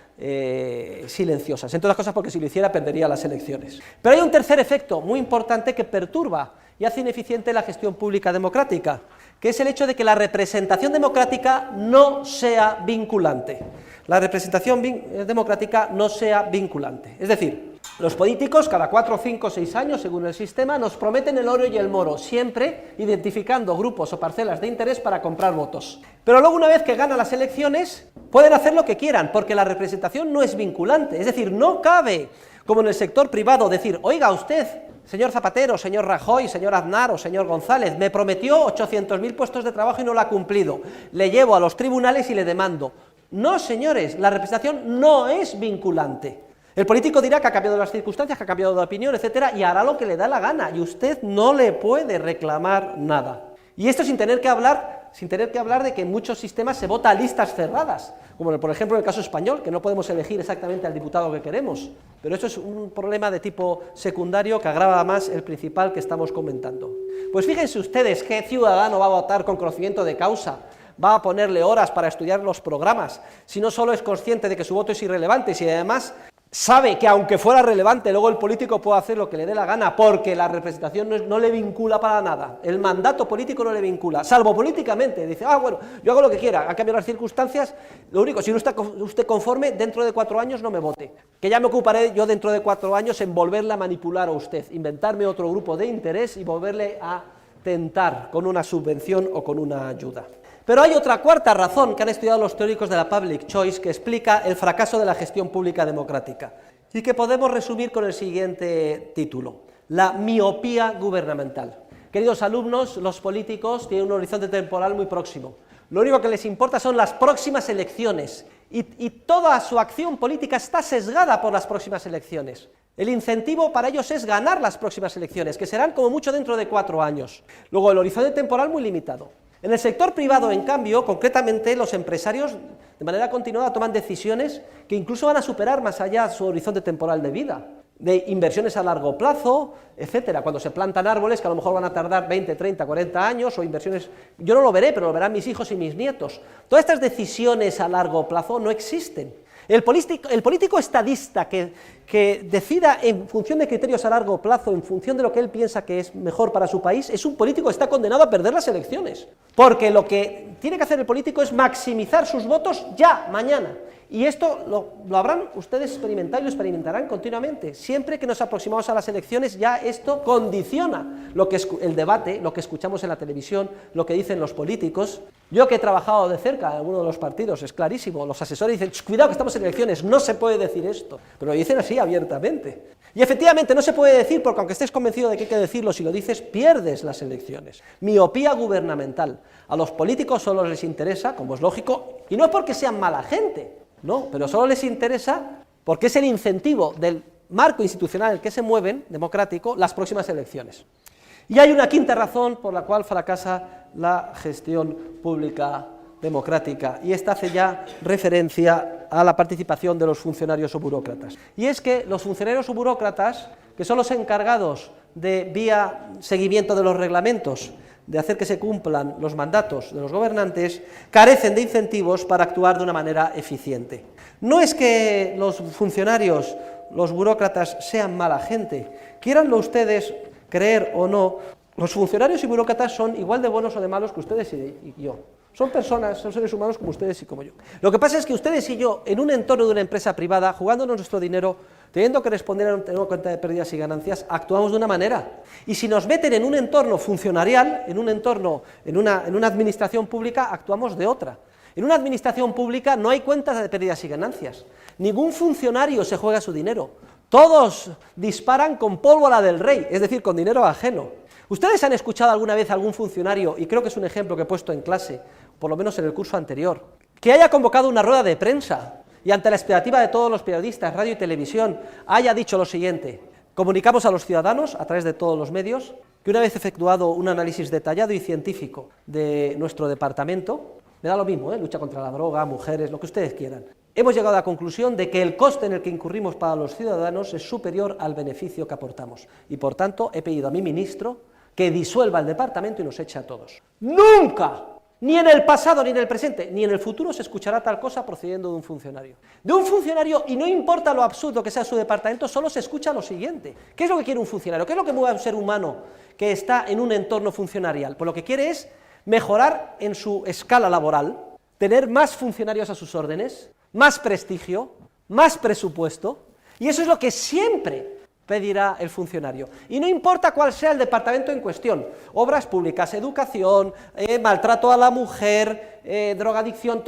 silenciosas, entre otras cosas porque si lo hiciera perdería las elecciones. Pero hay un tercer efecto muy importante que perturba y hace ineficiente la gestión pública democrática, que es el hecho de que la representación democrática no sea vinculante. La representación democrática no sea vinculante. Es decir, los políticos cada 4, 5, 6 años, según el sistema, nos prometen el oro y el moro, siempre identificando grupos o parcelas de interés para comprar votos. Pero luego, una vez que ganan las elecciones, pueden hacer lo que quieran, porque la representación no es vinculante. Es decir, no cabe, como en el sector privado, decir, oiga usted, señor Zapatero, señor Rajoy, señor Aznar o señor González, me prometió 800.000 puestos de trabajo y no lo ha cumplido, le llevo a los tribunales y le demando. No, señores, la representación no es vinculante. El político dirá que ha cambiado las circunstancias, que ha cambiado de opinión, etcétera, y hará lo que le da la gana, y usted no le puede reclamar nada. Y esto sin tener que hablar de que en muchos sistemas se vota a listas cerradas, como por ejemplo en el caso español, que no podemos elegir exactamente al diputado que queremos. Pero eso es un problema de tipo secundario que agrava más el principal que estamos comentando. Pues fíjense ustedes qué ciudadano va a votar con conocimiento de causa, va a ponerle horas para estudiar los programas, si no solo es consciente de que su voto es irrelevante, si además sabe que aunque fuera relevante, luego el político puede hacer lo que le dé la gana, porque la representación no le vincula para nada, el mandato político no le vincula, salvo políticamente, dice, bueno, yo hago lo que quiera, a cambio de las circunstancias, lo único, si no está usted conforme, dentro de 4 años no me vote, que ya me ocuparé yo dentro de 4 años en volverle a manipular a usted, inventarme otro grupo de interés y volverle a tentar con una subvención o con una ayuda. Pero hay otra cuarta razón que han estudiado los teóricos de la public choice que explica el fracaso de la gestión pública democrática y que podemos resumir con el siguiente título: la miopía gubernamental. Queridos alumnos, los políticos tienen un horizonte temporal muy próximo. Lo único que les importa son las próximas elecciones y toda su acción política está sesgada por las próximas elecciones. El incentivo para ellos es ganar las próximas elecciones, que serán como mucho dentro de 4 años. Luego, el horizonte temporal muy limitado. En el sector privado, en cambio, concretamente, los empresarios de manera continuada toman decisiones que incluso van a superar más allá su horizonte temporal de vida, de inversiones a largo plazo, etcétera. Cuando se plantan árboles que a lo mejor van a tardar 20, 30, 40 años, o inversiones, yo no lo veré, pero lo verán mis hijos y mis nietos. Todas estas decisiones a largo plazo no existen. El político estadista que decida en función de criterios a largo plazo, en función de lo que él piensa que es mejor para su país, es un político que está condenado a perder las elecciones. Porque lo que tiene que hacer el político es maximizar sus votos ya, mañana. Y esto lo habrán ustedes experimentado y lo experimentarán continuamente. Siempre que nos aproximamos a las elecciones, ya esto condiciona lo que es el debate, lo que escuchamos en la televisión, lo que dicen los políticos. Yo que he trabajado de cerca en alguno de los partidos, es clarísimo, los asesores dicen, cuidado que estamos en elecciones, no se puede decir esto, pero lo dicen así abiertamente. Y efectivamente no se puede decir porque aunque estés convencido de que hay que decirlo, si lo dices pierdes las elecciones. Miopía gubernamental. A los políticos solo les interesa, como es lógico, y no es porque sean mala gente, no, pero solo les interesa porque es el incentivo del marco institucional en el que se mueven, democrático, las próximas elecciones. Y hay una quinta razón por la cual fracasa la gestión pública democrática, y esta hace ya referencia a la participación de los funcionarios o burócratas. Y es que los funcionarios o burócratas, que son los encargados de, vía seguimiento de los reglamentos, de hacer que se cumplan los mandatos de los gobernantes, carecen de incentivos para actuar de una manera eficiente. No es que los funcionarios, los burócratas, sean mala gente, quieranlo ustedes creer o no, Los funcionarios y burócratas son igual de buenos o de malos que ustedes y yo. Son personas, son seres humanos como ustedes y como yo. Lo que pasa es que ustedes y yo, en un entorno de una empresa privada, jugándonos nuestro dinero, teniendo que responder a una cuenta de pérdidas y ganancias, actuamos de una manera. Y si nos meten en un entorno funcionarial, en una administración pública, actuamos de otra. En una administración pública no hay cuentas de pérdidas y ganancias. Ningún funcionario se juega su dinero. Todos disparan con pólvora del rey, es decir, con dinero ajeno. ¿Ustedes han escuchado alguna vez a algún funcionario, y creo que es un ejemplo que he puesto en clase, por lo menos en el curso anterior, que haya convocado una rueda de prensa y ante la expectativa de todos los periodistas, radio y televisión, haya dicho lo siguiente: comunicamos a los ciudadanos, a través de todos los medios, que una vez efectuado un análisis detallado y científico de nuestro departamento, me da lo mismo, lucha contra la droga, mujeres, lo que ustedes quieran, hemos llegado a la conclusión de que el coste en el que incurrimos para los ciudadanos es superior al beneficio que aportamos, y por tanto he pedido a mi ministro que disuelva el departamento y nos eche a todos. ¡Nunca! Ni en el pasado, ni en el presente, ni en el futuro se escuchará tal cosa procediendo de un funcionario. De un funcionario, y no importa lo absurdo que sea su departamento, solo se escucha lo siguiente. ¿Qué es lo que quiere un funcionario? ¿Qué es lo que mueve a un ser humano que está en un entorno funcionarial? Pues lo que quiere es mejorar en su escala laboral, tener más funcionarios a sus órdenes, más prestigio, más presupuesto, y eso es lo que siempre pedirá el funcionario. Y no importa cuál sea el departamento en cuestión: obras públicas, educación, maltrato a la mujer, drogadicción,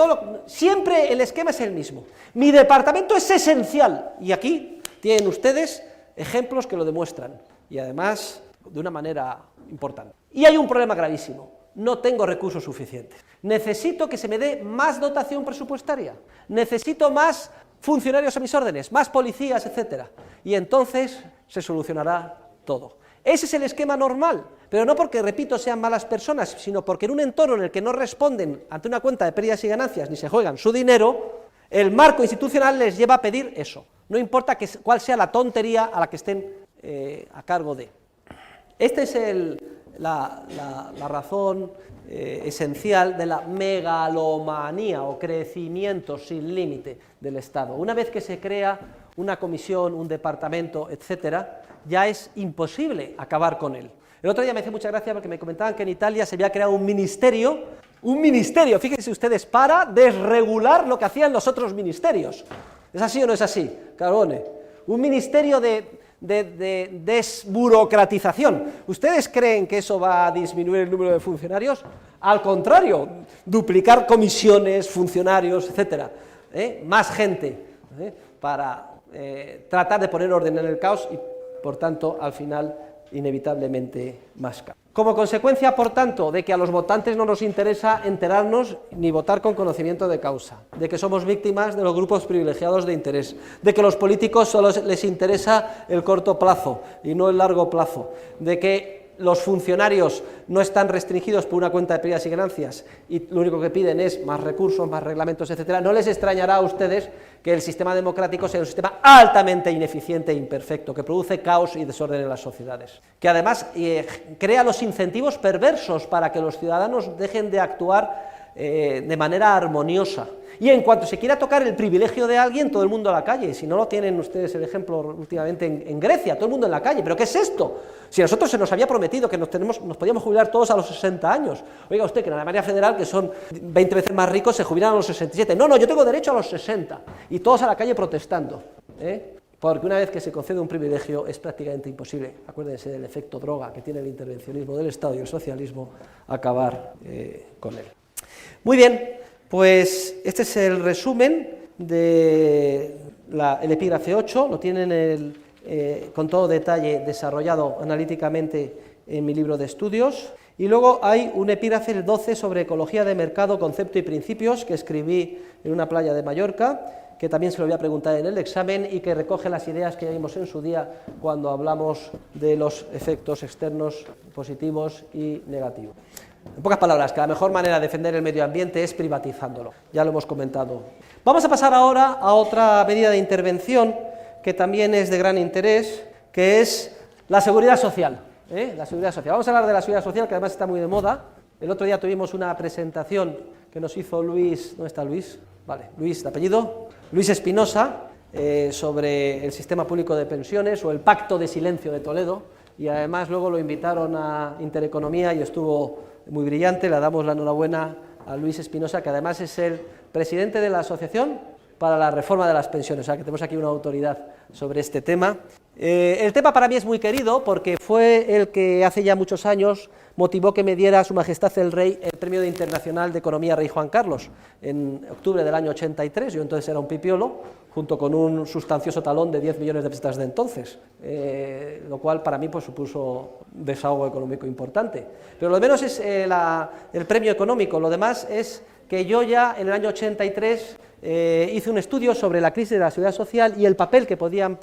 siempre el esquema es el mismo. Mi departamento es esencial, y aquí tienen ustedes ejemplos que lo demuestran, y además de una manera importante. Y hay un problema gravísimo: no tengo recursos suficientes. Necesito que se me dé más dotación presupuestaria, necesito más funcionarios a mis órdenes, más policías, etcétera, y entonces se solucionará todo. Ese es el esquema normal, pero no porque, repito, sean malas personas, sino porque en un entorno en el que no responden ante una cuenta de pérdidas y ganancias ni se juegan su dinero, el marco institucional les lleva a pedir eso, no importa cuál sea la tontería a la que estén a cargo de. Esta es la razón esencial de la megalomanía o crecimiento sin límite del Estado. Una vez que se crea una comisión, un departamento, etcétera, ya es imposible acabar con él. El otro día me hizo mucha gracia porque me comentaban que en Italia se había creado un ministerio, fíjense ustedes, para desregular lo que hacían los otros ministerios. ¿Es así o no es así, Carbone? Un ministerio de desburocratización. ¿Ustedes creen que eso va a disminuir el número de funcionarios? Al contrario, duplicar comisiones, funcionarios, etcétera, más gente, para tratar de poner orden en el caos y, por tanto, al final, inevitablemente, más caos. Como consecuencia, por tanto, de que a los votantes no nos interesa enterarnos ni votar con conocimiento de causa, de que somos víctimas de los grupos privilegiados de interés, de que a los políticos solo les interesa el corto plazo y no el largo plazo, de que los funcionarios no están restringidos por una cuenta de pérdidas y ganancias y lo único que piden es más recursos, más reglamentos, etcétera, no les extrañará a ustedes que el sistema democrático sea un sistema altamente ineficiente e imperfecto, que produce caos y desorden en las sociedades, que además crea los incentivos perversos para que los ciudadanos dejen de actuar de manera armoniosa. Y en cuanto se quiera tocar el privilegio de alguien, todo el mundo a la calle. Si no lo tienen ustedes el ejemplo últimamente en Grecia, todo el mundo en la calle. ¿Pero qué es esto? Si a nosotros se nos había prometido que nos podíamos jubilar todos a los 60 años. Oiga usted, que en Alemania Federal, que son 20 veces más ricos, se jubilan a los 67. No, yo tengo derecho a los 60. Y todos a la calle protestando, porque una vez que se concede un privilegio es prácticamente imposible, acuérdense del efecto droga que tiene el intervencionismo del Estado y el socialismo, acabar con él. Muy bien, pues este es el resumen del epígrafe 8, lo tienen con todo detalle desarrollado analíticamente en mi libro de estudios, y luego hay un epígrafe, el 12, sobre ecología de mercado, concepto y principios, que escribí en una playa de Mallorca, que también se lo voy a preguntar en el examen y que recoge las ideas que vimos en su día cuando hablamos de los efectos externos positivos y negativos. En pocas palabras, que la mejor manera de defender el medio ambiente es privatizándolo, ya lo hemos comentado. Vamos a pasar ahora a otra medida de intervención que también es de gran interés, que es la seguridad social. La seguridad social. Vamos a hablar de la seguridad social, que además está muy de moda. El otro día tuvimos una presentación que nos hizo Luis, ¿dónde está Luis? Vale, Luis de apellido, Luis Espinosa, sobre el sistema público de pensiones o el Pacto de Silencio de Toledo, y además luego lo invitaron a Intereconomía y estuvo muy brillante. Le damos la enhorabuena a Luis Espinosa, que además es el presidente de la Asociación para la Reforma de las Pensiones, o sea que tenemos aquí una autoridad sobre este tema. El tema para mí es muy querido porque fue el que hace ya muchos años motivó que me diera Su Majestad el Rey el Premio Internacional de Economía Rey Juan Carlos en octubre del año 83, yo entonces era un pipiolo, junto con un sustancioso talón de 10 millones de pesetas de entonces, lo cual para mí pues supuso un desahogo económico importante. Pero lo de menos es el premio económico, lo demás es que yo ya en el año 83 hice un estudio sobre la crisis de la seguridad social y el papel que podían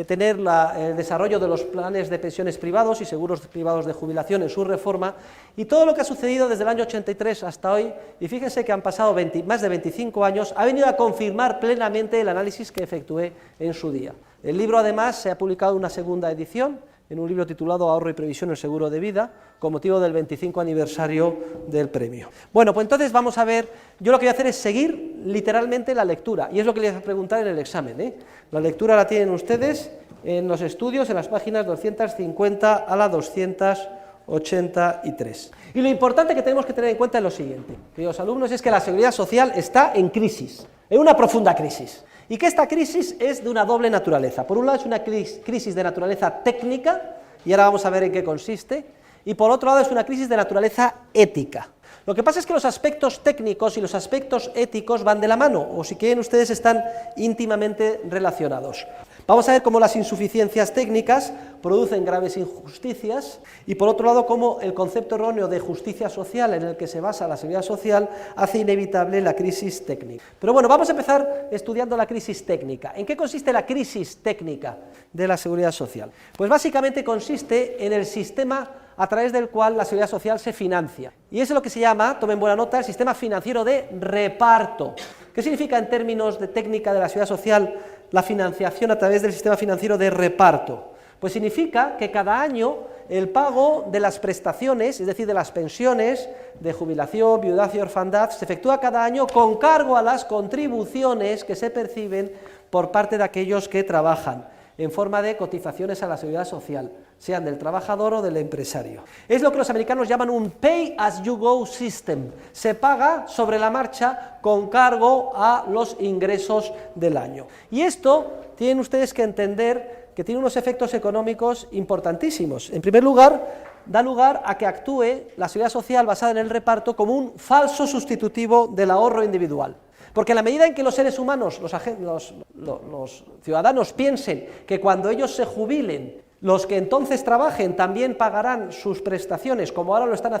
tener el desarrollo de los planes de pensiones privados y seguros privados de jubilación en su reforma, y todo lo que ha sucedido desde el año 83 hasta hoy, y fíjense que han pasado más de 25 años, ha venido a confirmar plenamente el análisis que efectué en su día. El libro además se ha publicado una segunda edición, en un libro titulado Ahorro y previsión en seguro de vida, con motivo del 25 aniversario del premio. Bueno, pues entonces vamos a ver, yo lo que voy a hacer es seguir literalmente la lectura, y es lo que les voy a preguntar en el examen, La lectura la tienen ustedes en los estudios, en las páginas 250 a la 283. Y lo importante que tenemos que tener en cuenta es lo siguiente, queridos alumnos, es que la seguridad social está en crisis, en una profunda crisis. Y que esta crisis es de una doble naturaleza. Por un lado es una crisis de naturaleza técnica, y ahora vamos a ver en qué consiste, y por otro lado es una crisis de naturaleza ética. Lo que pasa es que los aspectos técnicos y los aspectos éticos van de la mano, o si quieren ustedes están íntimamente relacionados. Vamos a ver cómo las insuficiencias técnicas producen graves injusticias y por otro lado cómo el concepto erróneo de justicia social en el que se basa la seguridad social hace inevitable la crisis técnica. Pero bueno, vamos a empezar estudiando la crisis técnica. ¿En qué consiste la crisis técnica de la seguridad social? Pues básicamente consiste en el sistema a través del cual la seguridad social se financia. Y es lo que se llama, tomen buena nota, el sistema financiero de reparto. ¿Qué significa en términos de técnica de la seguridad social la financiación a través del sistema financiero de reparto? Pues significa que cada año el pago de las prestaciones, es decir, de las pensiones de jubilación, viudaz y orfandad, se efectúa cada año con cargo a las contribuciones que se perciben por parte de aquellos que trabajan, en forma de cotizaciones a la seguridad social, sean del trabajador o del empresario. Es lo que los americanos llaman un pay-as-you-go system, se paga sobre la marcha con cargo a los ingresos del año. Y esto tienen ustedes que entender que tiene unos efectos económicos importantísimos. En primer lugar, da lugar a que actúe la seguridad social basada en el reparto como un falso sustitutivo del ahorro individual. Porque en la medida en que los seres humanos, los ciudadanos piensen que cuando ellos se jubilen, los que entonces trabajen también pagarán sus prestaciones, como ahora lo estamos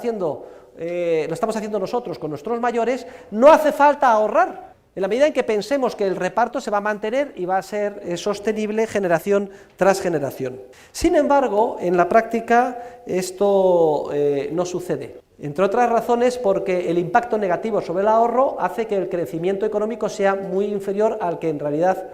haciendo nosotros con nuestros mayores, no hace falta ahorrar. En la medida en que pensemos que el reparto se va a mantener y va a ser sostenible generación tras generación. Sin embargo, en la práctica esto no sucede. Entre otras razones porque el impacto negativo sobre el ahorro hace que el crecimiento económico sea muy inferior al que en realidad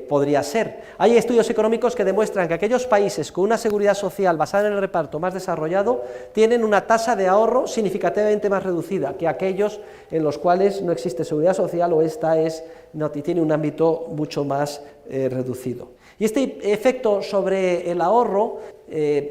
podría ser. Hay estudios económicos que demuestran que aquellos países con una seguridad social basada en el reparto más desarrollado tienen una tasa de ahorro significativamente más reducida que aquellos en los cuales no existe seguridad social o esta tiene un ámbito mucho más reducido. Y este efecto sobre el ahorro,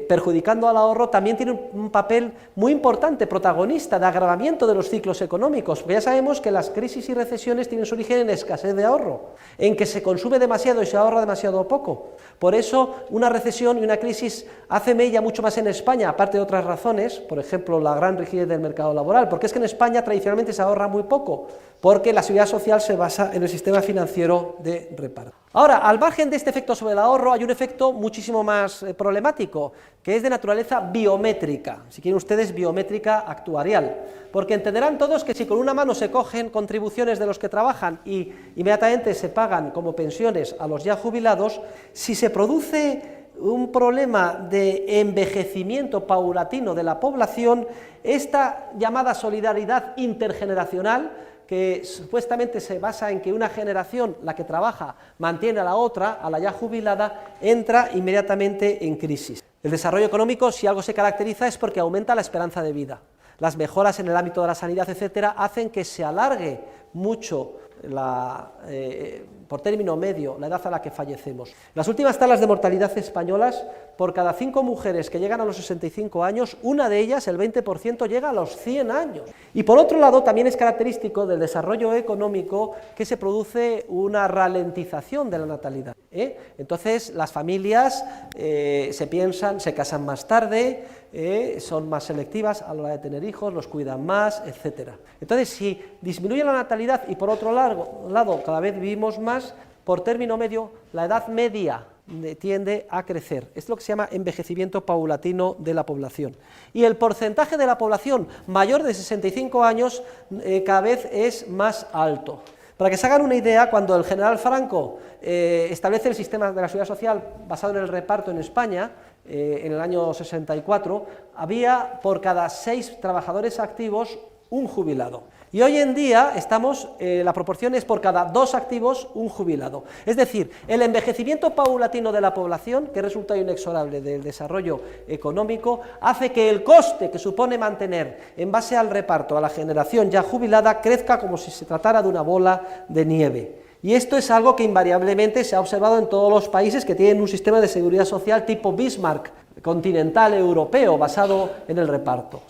perjudicando al ahorro, también tiene un papel muy importante, protagonista, de agravamiento de los ciclos económicos, porque ya sabemos que las crisis y recesiones tienen su origen en escasez de ahorro, en que se consume demasiado y se ahorra demasiado poco. Por eso, una recesión y una crisis hace mella mucho más en España, aparte de otras razones, por ejemplo, la gran rigidez del mercado laboral, porque es que en España tradicionalmente se ahorra muy poco, porque la seguridad social se basa en el sistema financiero de reparto. Ahora, al margen de este efecto sobre el ahorro, hay un efecto muchísimo más problemático, que es de naturaleza biométrica, si quieren ustedes, biométrica actuarial, porque entenderán todos que si con una mano se cogen contribuciones de los que trabajan y inmediatamente se pagan como pensiones a los ya jubilados, si se produce un problema de envejecimiento paulatino de la población, esta llamada solidaridad intergeneracional, que supuestamente se basa en que una generación, la que trabaja, mantiene a la otra, a la ya jubilada, entra inmediatamente en crisis. El desarrollo económico, si algo se caracteriza, es porque aumenta la esperanza de vida. Las mejoras en el ámbito de la sanidad, etcétera, hacen que se alargue mucho por término medio, la edad a la que fallecemos. Las últimas tablas de mortalidad españolas, por cada 5 mujeres que llegan a los 65 años, una de ellas, el 20%, llega a los 100 años. Y por otro lado, también es característico del desarrollo económico que se produce una ralentización de la natalidad. Entonces, las familias se casan más tarde, son más selectivas a la hora de tener hijos, los cuidan más, etc. Entonces, si disminuye la natalidad y por otro lado cada vez vivimos más, por término medio, la edad media tiende a crecer. Esto es lo que se llama envejecimiento paulatino de la población. Y el porcentaje de la población mayor de 65 años cada vez es más alto. Para que se hagan una idea, cuando el general Franco establece el sistema de la seguridad social basado en el reparto en España, en el año 64, había por cada 6 trabajadores activos un jubilado. Y hoy en día la proporción es por cada 2 activos un jubilado. Es decir, el envejecimiento paulatino de la población, que es resultado inexorable del desarrollo económico, hace que el coste que supone mantener en base al reparto a la generación ya jubilada crezca como si se tratara de una bola de nieve. Y esto es algo que invariablemente se ha observado en todos los países que tienen un sistema de seguridad social tipo Bismarck, continental europeo, basado en el reparto,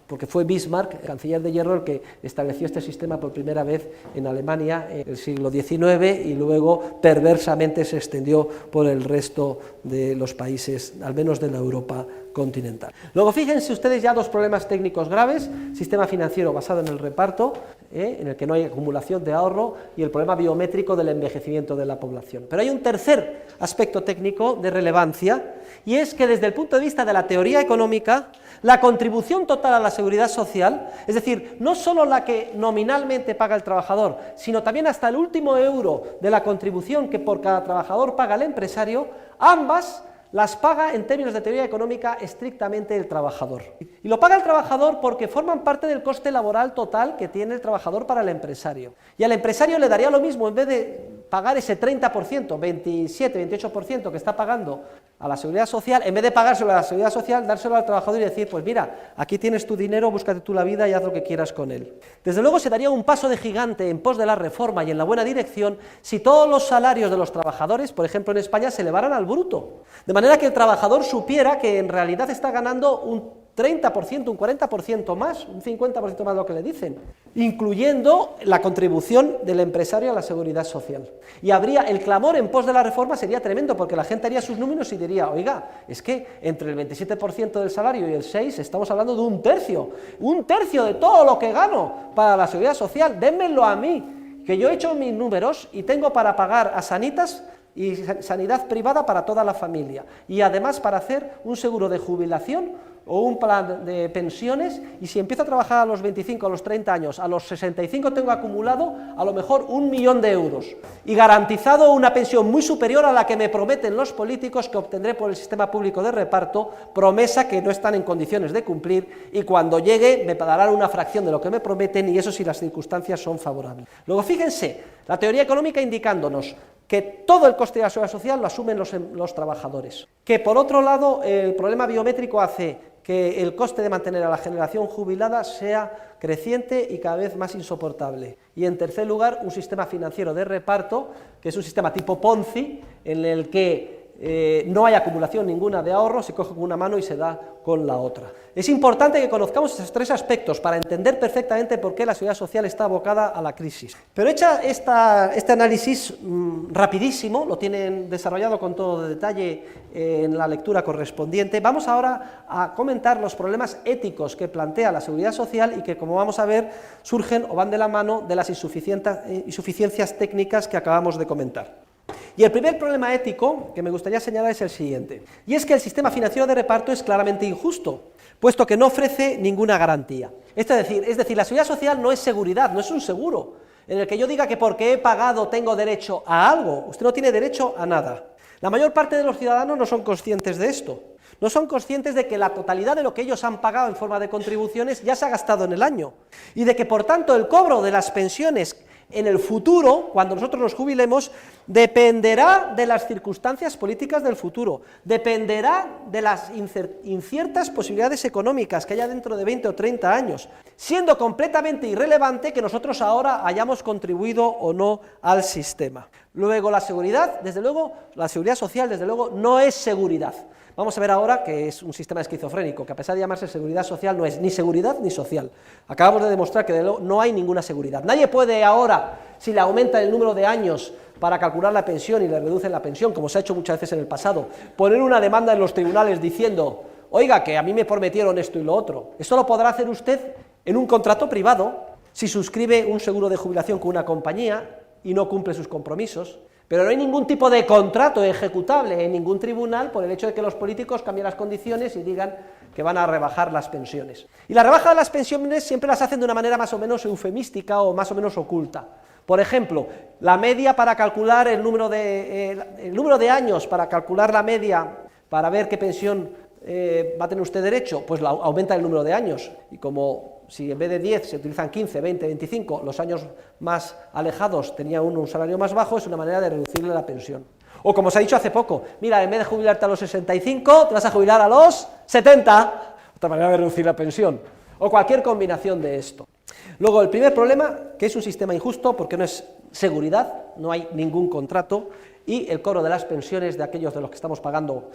porque fue Bismarck, el canciller de hierro, el que estableció este sistema por primera vez en Alemania en el siglo XIX y luego perversamente se extendió por el resto de los países, al menos de la Europa continental. Luego fíjense ustedes ya 2 problemas técnicos graves: sistema financiero basado en el reparto, en el que no hay acumulación de ahorro, y el problema biométrico del envejecimiento de la población. Pero hay un tercer aspecto técnico de relevancia, y es que desde el punto de vista de la teoría económica, la contribución total a la seguridad social, es decir, no solo la que nominalmente paga el trabajador, sino también hasta el último euro de la contribución que por cada trabajador paga el empresario, ambas las paga en términos de teoría económica estrictamente el trabajador. Y lo paga el trabajador porque forman parte del coste laboral total que tiene el trabajador para el empresario. Y al empresario le daría lo mismo, en vez de pagar ese 30%, 27, 28% que está pagando a la seguridad social, en vez de pagárselo a la seguridad social, dárselo al trabajador y decir, pues mira, aquí tienes tu dinero, búscate tú la vida y haz lo que quieras con él. Desde luego se daría un paso de gigante en pos de la reforma y en la buena dirección si todos los salarios de los trabajadores, por ejemplo en España, se elevaran al bruto, de manera que el trabajador supiera que en realidad está ganando un 30%, un 40% más, un 50% más de lo que le dicen, incluyendo la contribución del empresario a la seguridad social. Y el clamor en pos de la reforma sería tremendo, porque la gente haría sus números y diría, oiga, es que entre el 27% del salario y el 6% estamos hablando de un tercio de todo lo que gano para la seguridad social, dénmelo a mí, que yo he hecho mis números y tengo para pagar a Sanitas y sanidad privada para toda la familia, y además para hacer un seguro de jubilación o un plan de pensiones, y si empiezo a trabajar a los 25, a los 30 años, a los 65 tengo acumulado a lo mejor 1 millón de euros, y garantizado una pensión muy superior a la que me prometen los políticos que obtendré por el sistema público de reparto, promesa que no están en condiciones de cumplir, y cuando llegue me darán una fracción de lo que me prometen, y eso si las circunstancias son favorables. Luego fíjense, la teoría económica indicándonos que todo el coste de la seguridad social lo asumen los trabajadores, que por otro lado el problema biométrico hace que el coste de mantener a la generación jubilada sea creciente y cada vez más insoportable. Y en tercer lugar, un sistema financiero de reparto, que es un sistema tipo Ponzi, en el que no hay acumulación ninguna de ahorros, se coge con una mano y se da con la otra. Es importante que conozcamos estos 3 aspectos para entender perfectamente por qué la seguridad social está abocada a la crisis. Pero hecha este análisis rapidísimo, lo tienen desarrollado con todo detalle en la lectura correspondiente, vamos ahora a comentar los problemas éticos que plantea la seguridad social y que, como vamos a ver, surgen o van de la mano de las insuficiencias técnicas que acabamos de comentar. Y el primer problema ético que me gustaría señalar es el siguiente, y es que el sistema financiero de reparto es claramente injusto, puesto que no ofrece ninguna garantía. Es decir, la seguridad social no es seguridad, no es un seguro, en el que yo diga que porque he pagado tengo derecho a algo. Usted no tiene derecho a nada. La mayor parte de los ciudadanos no son conscientes de esto, no son conscientes de que la totalidad de lo que ellos han pagado en forma de contribuciones ya se ha gastado en el año, y de que por tanto el cobro de las pensiones en el futuro, cuando nosotros nos jubilemos, dependerá de las circunstancias políticas del futuro, dependerá de las inciertas posibilidades económicas que haya dentro de 20 o 30 años, siendo completamente irrelevante que nosotros ahora hayamos contribuido o no al sistema. Luego, la seguridad, desde luego, la seguridad social, desde luego, no es seguridad. Vamos a ver ahora que es un sistema esquizofrénico, que a pesar de llamarse seguridad social, no es ni seguridad ni social. Acabamos de demostrar que no hay ninguna seguridad. Nadie puede ahora, si le aumenta el número de años para calcular la pensión y le reducen la pensión, como se ha hecho muchas veces en el pasado, poner una demanda en los tribunales diciendo, oiga, que a mí me prometieron esto y lo otro. Esto lo podrá hacer usted en un contrato privado, si suscribe un seguro de jubilación con una compañía y no cumple sus compromisos. Pero no hay ningún tipo de contrato ejecutable en ningún tribunal por el hecho de que los políticos cambien las condiciones y digan que van a rebajar las pensiones. Y la rebaja de las pensiones siempre las hacen de una manera más o menos eufemística o más o menos oculta. Por ejemplo, la media para calcular el número de años, para calcular la media, para ver qué pensión va a tener usted derecho, pues aumenta el número de años. Y como si en vez de 10 se utilizan 15, 20, 25, los años más alejados tenía uno un salario más bajo, es una manera de reducirle la pensión. O como se ha dicho hace poco, mira, en vez de jubilarte a los 65, te vas a jubilar a los 70, otra manera de reducir la pensión. O cualquier combinación de esto. Luego, el primer problema, que es un sistema injusto porque no es seguridad, no hay ningún contrato, y el cobro de las pensiones de aquellos de los que estamos pagando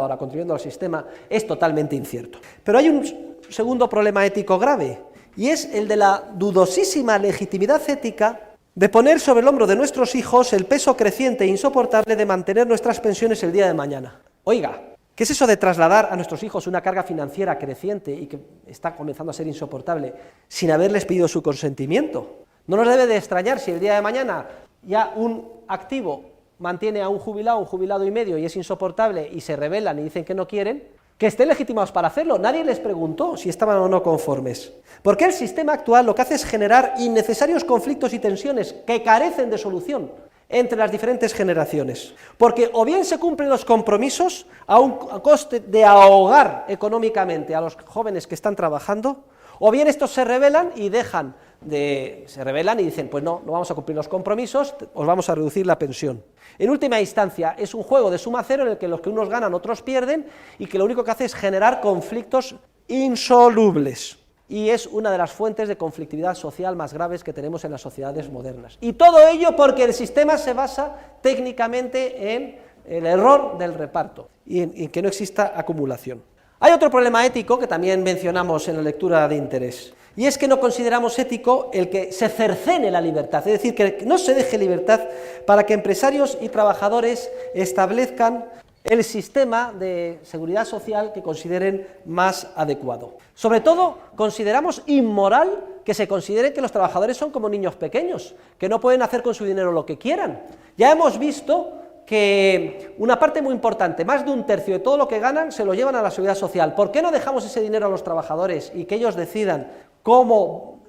ahora, contribuyendo al sistema, es totalmente incierto. Pero hay un segundo problema ético grave, y es el de la dudosísima legitimidad ética de poner sobre el hombro de nuestros hijos el peso creciente e insoportable de mantener nuestras pensiones el día de mañana. Oiga, ¿qué es eso de trasladar a nuestros hijos una carga financiera creciente y que está comenzando a ser insoportable sin haberles pedido su consentimiento? No nos debe de extrañar si el día de mañana ya un activo mantiene a un jubilado y medio y es insoportable y se rebelan y dicen que no quieren, que estén legitimados para hacerlo. Nadie les preguntó si estaban o no conformes. Porque el sistema actual lo que hace es generar innecesarios conflictos y tensiones que carecen de solución entre las diferentes generaciones. Porque o bien se cumplen los compromisos a coste de ahogar económicamente a los jóvenes que están trabajando, o bien estos se rebelan y dicen, pues no vamos a cumplir los compromisos, os vamos a reducir la pensión. En última instancia, es un juego de suma cero en el que los que unos ganan, otros pierden, y que lo único que hace es generar conflictos insolubles. Y es una de las fuentes de conflictividad social más graves que tenemos en las sociedades modernas. Y todo ello porque el sistema se basa técnicamente en el error del reparto y en que no exista acumulación. Hay otro problema ético que también mencionamos en la lectura de interés, y es que no consideramos ético el que se cercene la libertad, es decir, que no se deje libertad para que empresarios y trabajadores establezcan el sistema de seguridad social que consideren más adecuado. Sobre todo, consideramos inmoral que se considere que los trabajadores son como niños pequeños, que no pueden hacer con su dinero lo que quieran. Ya hemos visto que una parte muy importante, más de un tercio de todo lo que ganan, se lo llevan a la seguridad social. ¿Por qué no dejamos ese dinero a los trabajadores y que ellos decidan cómo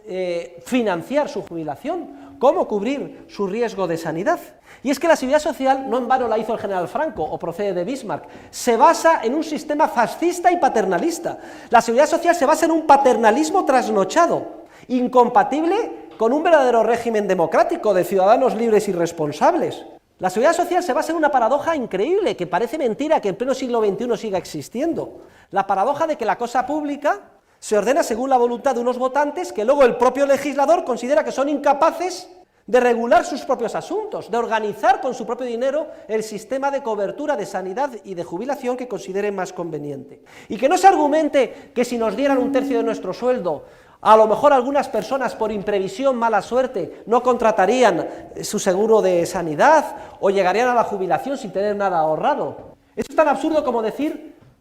financiar su jubilación, cómo cubrir su riesgo de sanidad? Y es que la seguridad social no en vano la hizo el general Franco o procede de Bismarck, se basa en un sistema fascista y paternalista. La seguridad social se basa en un paternalismo trasnochado, incompatible con un verdadero régimen democrático de ciudadanos libres y responsables. La seguridad social se basa en una paradoja increíble, que parece mentira que en pleno siglo XXI siga existiendo. La paradoja de que la cosa pública se ordena según la voluntad de unos votantes que luego el propio legislador considera que son incapaces de regular sus propios asuntos, de organizar con su propio dinero el sistema de cobertura de sanidad y de jubilación que consideren más conveniente. Y que no se argumente que si nos dieran un tercio de nuestro sueldo, a lo mejor algunas personas por imprevisión, mala suerte, no contratarían su seguro de sanidad o llegarían a la jubilación sin tener nada ahorrado. Eso es tan absurdo como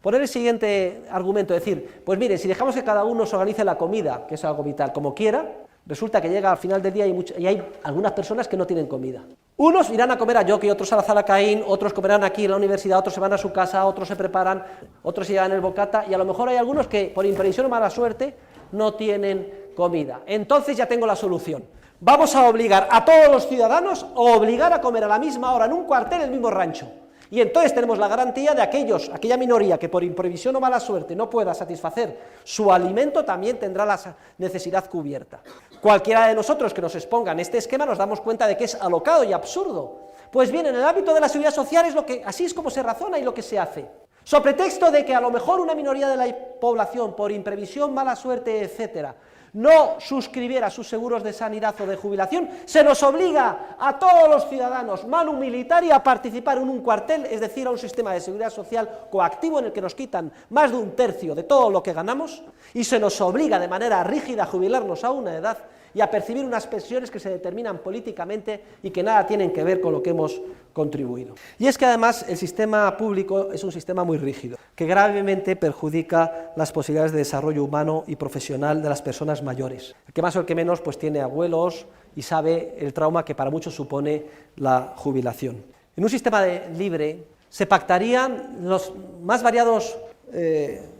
poner el siguiente argumento, decir, pues mire, si dejamos que cada uno se organice la comida, que es algo vital, como quiera, resulta que llega al final del día y hay algunas personas que no tienen comida. Unos irán a comer a Yoki, otros a la Zalacaín, otros comerán aquí en la universidad, otros se van a su casa, otros se preparan, otros se llevan el bocata, y a lo mejor hay algunos que por imprevisión o mala suerte no tienen comida. Entonces ya tengo la solución. Vamos a obligar a todos los ciudadanos a obligar a comer a la misma hora en un cuartel el mismo rancho. Y entonces tenemos la garantía de aquella minoría que por imprevisión o mala suerte no pueda satisfacer su alimento, también tendrá la necesidad cubierta. Cualquiera de nosotros que nos exponga en este esquema nos damos cuenta de que es alocado y absurdo. Pues bien, en el ámbito de la seguridad social así es como se razona y lo que se hace. So pretexto de que a lo mejor una minoría de la población, por imprevisión, mala suerte, etcétera, no suscribiera sus seguros de sanidad o de jubilación, se nos obliga a todos los ciudadanos, manu militari, a participar en un cuartel, es decir, a un sistema de seguridad social coactivo en el que nos quitan más de un tercio de todo lo que ganamos, y se nos obliga de manera rígida a jubilarnos a una edad y a percibir unas pensiones que se determinan políticamente y que nada tienen que ver con lo que hemos contribuido. Y es que además el sistema público es un sistema muy rígido, que gravemente perjudica las posibilidades de desarrollo humano y profesional de las personas mayores. El que más o el que menos pues tiene abuelos y sabe el trauma que para muchos supone la jubilación. En un sistema libre se pactarían los más variados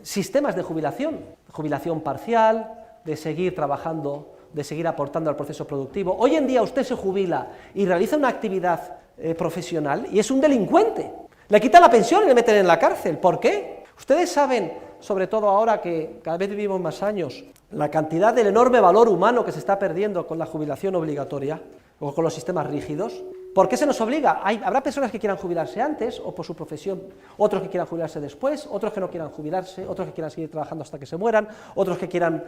sistemas de jubilación parcial, de seguir trabajando, de seguir aportando al proceso productivo. Hoy en día usted se jubila y realiza una actividad profesional y es un delincuente. Le quitan la pensión y le meten en la cárcel. ¿Por qué? Ustedes saben, sobre todo ahora que cada vez vivimos más años, la cantidad del enorme valor humano que se está perdiendo con la jubilación obligatoria o con los sistemas rígidos. ¿Por qué se nos obliga? Habrá personas que quieran jubilarse antes o por su profesión, otros que quieran jubilarse después, otros que no quieran jubilarse, otros que quieran seguir trabajando hasta que se mueran, otros que quieran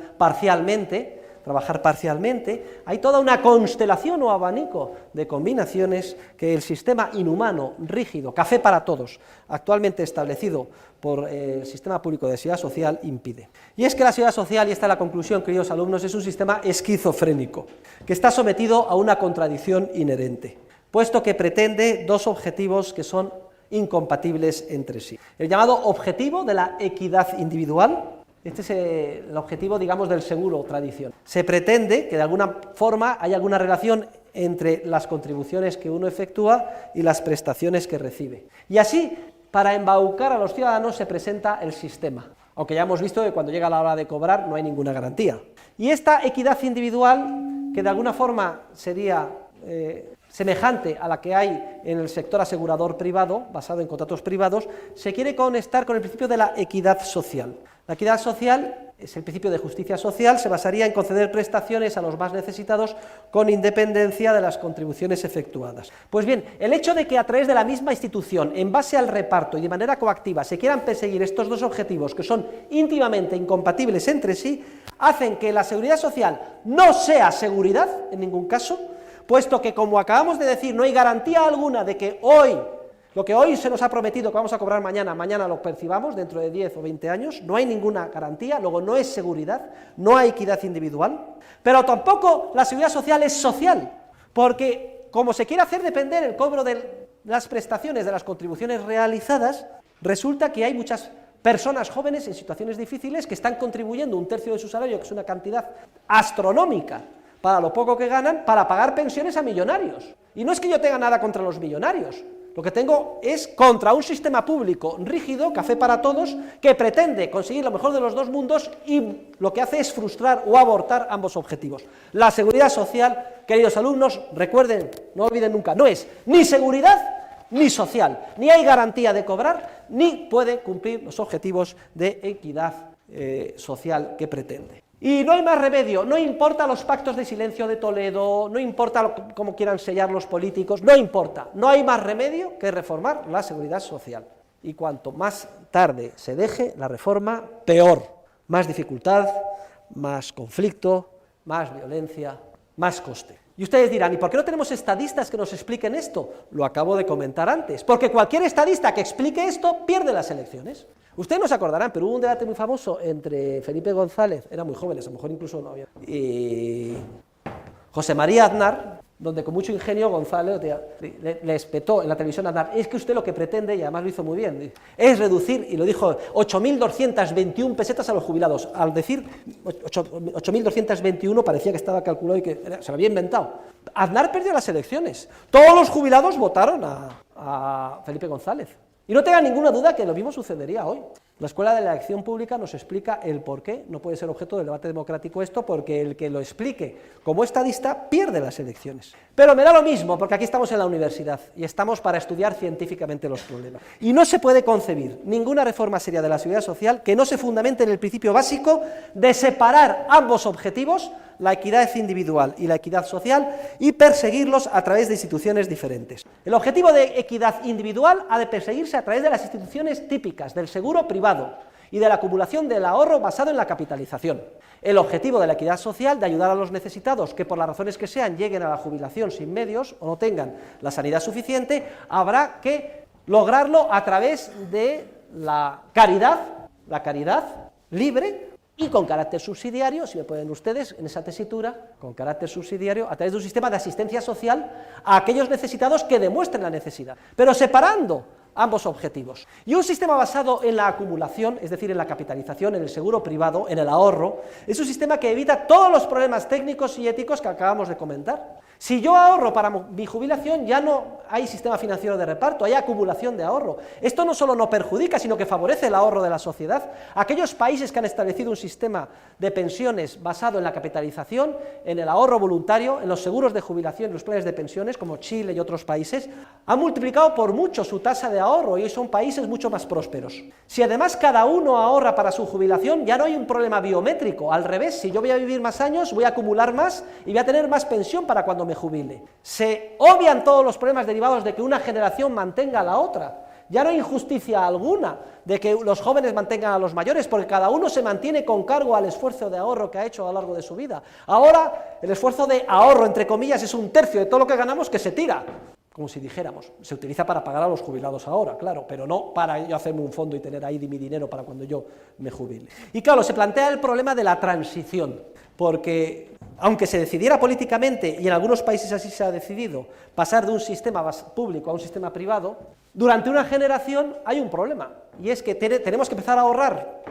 trabajar parcialmente. Hay toda una constelación o abanico de combinaciones que el sistema inhumano, rígido, café para todos, actualmente establecido por el sistema público de seguridad social, impide. Y es que la seguridad social, y esta es la conclusión, queridos alumnos, es un sistema esquizofrénico, que está sometido a una contradicción inherente, puesto que pretende dos objetivos que son incompatibles entre sí. El llamado objetivo de la equidad individual. Este es el objetivo, digamos, del seguro tradición. Se pretende que de alguna forma haya alguna relación entre las contribuciones que uno efectúa y las prestaciones que recibe. Y así, para embaucar a los ciudadanos, se presenta el sistema, aunque ya hemos visto que cuando llega la hora de cobrar no hay ninguna garantía. Y esta equidad individual, que de alguna forma sería semejante a la que hay en el sector asegurador privado, basado en contratos privados, se quiere conectar con el principio de la equidad social. La equidad social es el principio de justicia social, se basaría en conceder prestaciones a los más necesitados con independencia de las contribuciones efectuadas. Pues bien, el hecho de que a través de la misma institución, en base al reparto y de manera coactiva, se quieran perseguir estos dos objetivos que son íntimamente incompatibles entre sí, hacen que la seguridad social no sea seguridad en ningún caso, puesto que, como acabamos de decir, no hay garantía alguna de que lo que hoy se nos ha prometido que vamos a cobrar mañana lo percibamos dentro de 10 o 20 años, no hay ninguna garantía, luego no es seguridad, no hay equidad individual, pero tampoco la seguridad social es social, porque como se quiere hacer depender el cobro de las prestaciones de las contribuciones realizadas, resulta que hay muchas personas jóvenes en situaciones difíciles que están contribuyendo un tercio de su salario, que es una cantidad astronómica, para lo poco que ganan, para pagar pensiones a millonarios. Y no es que yo tenga nada contra los millonarios, lo que tengo es contra un sistema público rígido, café para todos, que pretende conseguir lo mejor de los dos mundos y lo que hace es frustrar o abortar ambos objetivos. La seguridad social, queridos alumnos, recuerden, no olviden nunca, no es ni seguridad ni social, ni hay garantía de cobrar, ni puede cumplir los objetivos de equidad social que pretende. Y no hay más remedio, no importa los pactos de silencio de Toledo, no importa cómo quieran sellar los políticos, no importa, no hay más remedio que reformar la seguridad social. Y cuanto más tarde se deje la reforma, peor. Más dificultad, más conflicto, más violencia, más coste. Y ustedes dirán, ¿y por qué no tenemos estadistas que nos expliquen esto? Lo acabo de comentar antes, porque cualquier estadista que explique esto pierde las elecciones. Ustedes no se acordarán, pero hubo un debate muy famoso entre Felipe González, eran muy jóvenes, a lo mejor incluso no había, y José María Aznar, donde con mucho ingenio González le espetó en la televisión a Aznar, es que usted lo que pretende, y además lo hizo muy bien, es reducir, y lo dijo, 8.221 pesetas a los jubilados. Al decir 8.221 parecía que estaba calculado y que se lo había inventado. Aznar perdió las elecciones, todos los jubilados votaron a Felipe González. Y no tengan ninguna duda que lo mismo sucedería hoy. La Escuela de la Elección Pública nos explica el por qué no puede ser objeto del debate democrático esto, porque el que lo explique como estadista pierde las elecciones. Pero me da lo mismo, porque aquí estamos en la universidad y estamos para estudiar científicamente los problemas. Y no se puede concebir ninguna reforma seria de la seguridad social que no se fundamente en el principio básico de separar ambos objetivos, la equidad individual y la equidad social, y perseguirlos a través de instituciones diferentes. El objetivo de equidad individual ha de perseguirse a través de las instituciones típicas, del seguro privado y de la acumulación del ahorro basado en la capitalización. El objetivo de la equidad social, de ayudar a los necesitados que por las razones que sean lleguen a la jubilación sin medios o no tengan la sanidad suficiente, habrá que lograrlo a través de la caridad libre y con carácter subsidiario, si me pueden ustedes, en esa tesitura, con carácter subsidiario, a través de un sistema de asistencia social a aquellos necesitados que demuestren la necesidad, pero separando ambos objetivos. Y un sistema basado en la acumulación, es decir, en la capitalización, en el seguro privado, en el ahorro, es un sistema que evita todos los problemas técnicos y éticos que acabamos de comentar. Si yo ahorro para mi jubilación, ya no hay sistema financiero de reparto, hay acumulación de ahorro. Esto no solo no perjudica, sino que favorece el ahorro de la sociedad. Aquellos países que han establecido un sistema de pensiones basado en la capitalización, en el ahorro voluntario, en los seguros de jubilación y los planes de pensiones, como Chile y otros países, han multiplicado por mucho su tasa de ahorro y hoy son países mucho más prósperos. Si además cada uno ahorra para su jubilación, ya no hay un problema biométrico. Al revés, si yo voy a vivir más años, voy a acumular más y voy a tener más pensión para cuando me jubile. Se obvian todos los problemas derivados de que una generación mantenga a la otra. Ya no hay injusticia alguna de que los jóvenes mantengan a los mayores, porque cada uno se mantiene con cargo al esfuerzo de ahorro que ha hecho a lo largo de su vida. Ahora, el esfuerzo de ahorro, entre comillas, es 1/3 de todo lo que ganamos que se tira, como si dijéramos. Se utiliza para pagar a los jubilados ahora, claro, pero no para yo hacerme un fondo y tener ahí mi dinero para cuando yo me jubile. Y claro, se plantea el problema de la transición, porque aunque se decidiera políticamente, y en algunos países así se ha decidido, pasar de un sistema público a un sistema privado, durante una generación hay un problema, y es que tenemos que empezar a ahorrar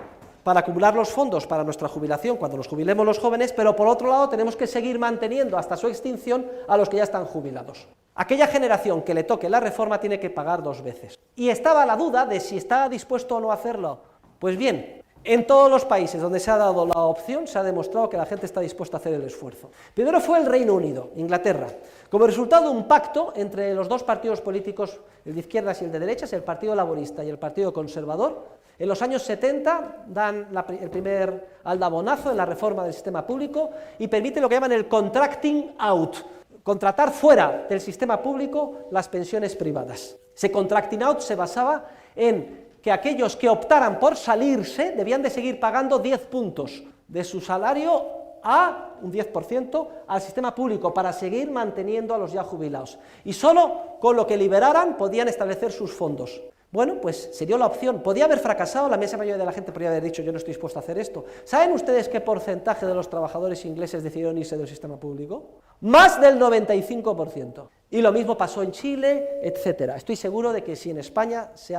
para acumular los fondos para nuestra jubilación cuando nos jubilemos los jóvenes, pero por otro lado tenemos que seguir manteniendo hasta su extinción a los que ya están jubilados. Aquella generación que le toque la reforma tiene que pagar 2 veces. Y estaba la duda de si está dispuesto o no a hacerlo. Pues bien, en todos los países donde se ha dado la opción se ha demostrado que la gente está dispuesta a hacer el esfuerzo. Primero fue el Reino Unido, Inglaterra, como resultado de un pacto entre los dos partidos políticos, el de izquierdas y el de derechas, el Partido Laborista y el Partido Conservador. En los años 70 dan el primer aldabonazo en la reforma del sistema público y permite lo que llaman el contracting out, contratar fuera del sistema público las pensiones privadas. Ese contracting out se basaba en que aquellos que optaran por salirse debían de seguir pagando 10 puntos de su salario a un 10% al sistema público para seguir manteniendo a los ya jubilados. Y solo con lo que liberaran podían establecer sus fondos. Bueno, pues se dio la opción. Podía haber fracasado, la inmensa mayoría de la gente podría haber dicho yo no estoy dispuesto a hacer esto. ¿Saben ustedes qué porcentaje de los trabajadores ingleses decidieron irse del sistema público? Más del 95%. Y lo mismo pasó en Chile, etcétera. Estoy seguro de que si en España se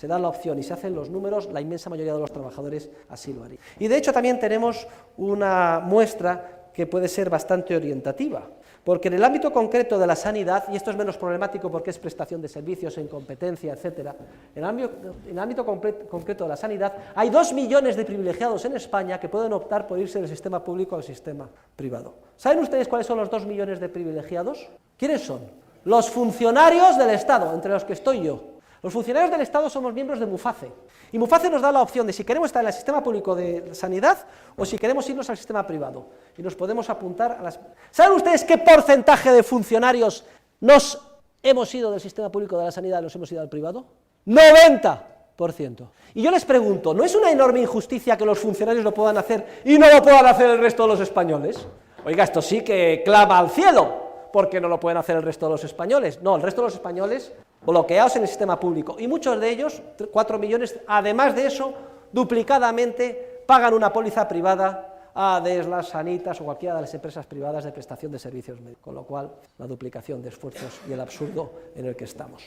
da la opción y se hacen los números, la inmensa mayoría de los trabajadores así lo harían. Y de hecho también tenemos una muestra que puede ser bastante orientativa, porque en el ámbito concreto de la sanidad, y esto es menos problemático porque es prestación de servicios, incompetencia, etcétera, en el ámbito concreto de la sanidad hay 2 millones de privilegiados en España que pueden optar por irse del sistema público al sistema privado. ¿Saben ustedes cuáles son los 2 millones de privilegiados? ¿Quiénes son? Los funcionarios del Estado, entre los que estoy yo. Los funcionarios del Estado somos miembros de MUFACE, y MUFACE nos da la opción de si queremos estar en el sistema público de sanidad o si queremos irnos al sistema privado, y nos podemos apuntar a las... ¿Saben ustedes qué porcentaje de funcionarios nos hemos ido del sistema público de la sanidad y nos hemos ido al privado? 90%. Y yo les pregunto, ¿no es una enorme injusticia que los funcionarios lo puedan hacer y no lo puedan hacer el resto de los españoles? Oiga, esto sí que clama al cielo, porque no lo pueden hacer el resto de los españoles. No, el resto de los españoles bloqueados en el sistema público, y muchos de ellos, 4 millones, además de eso, duplicadamente pagan una póliza privada a Deslas, Sanitas o cualquiera de las empresas privadas de prestación de servicios médicos, con lo cual la duplicación de esfuerzos y el absurdo en el que estamos.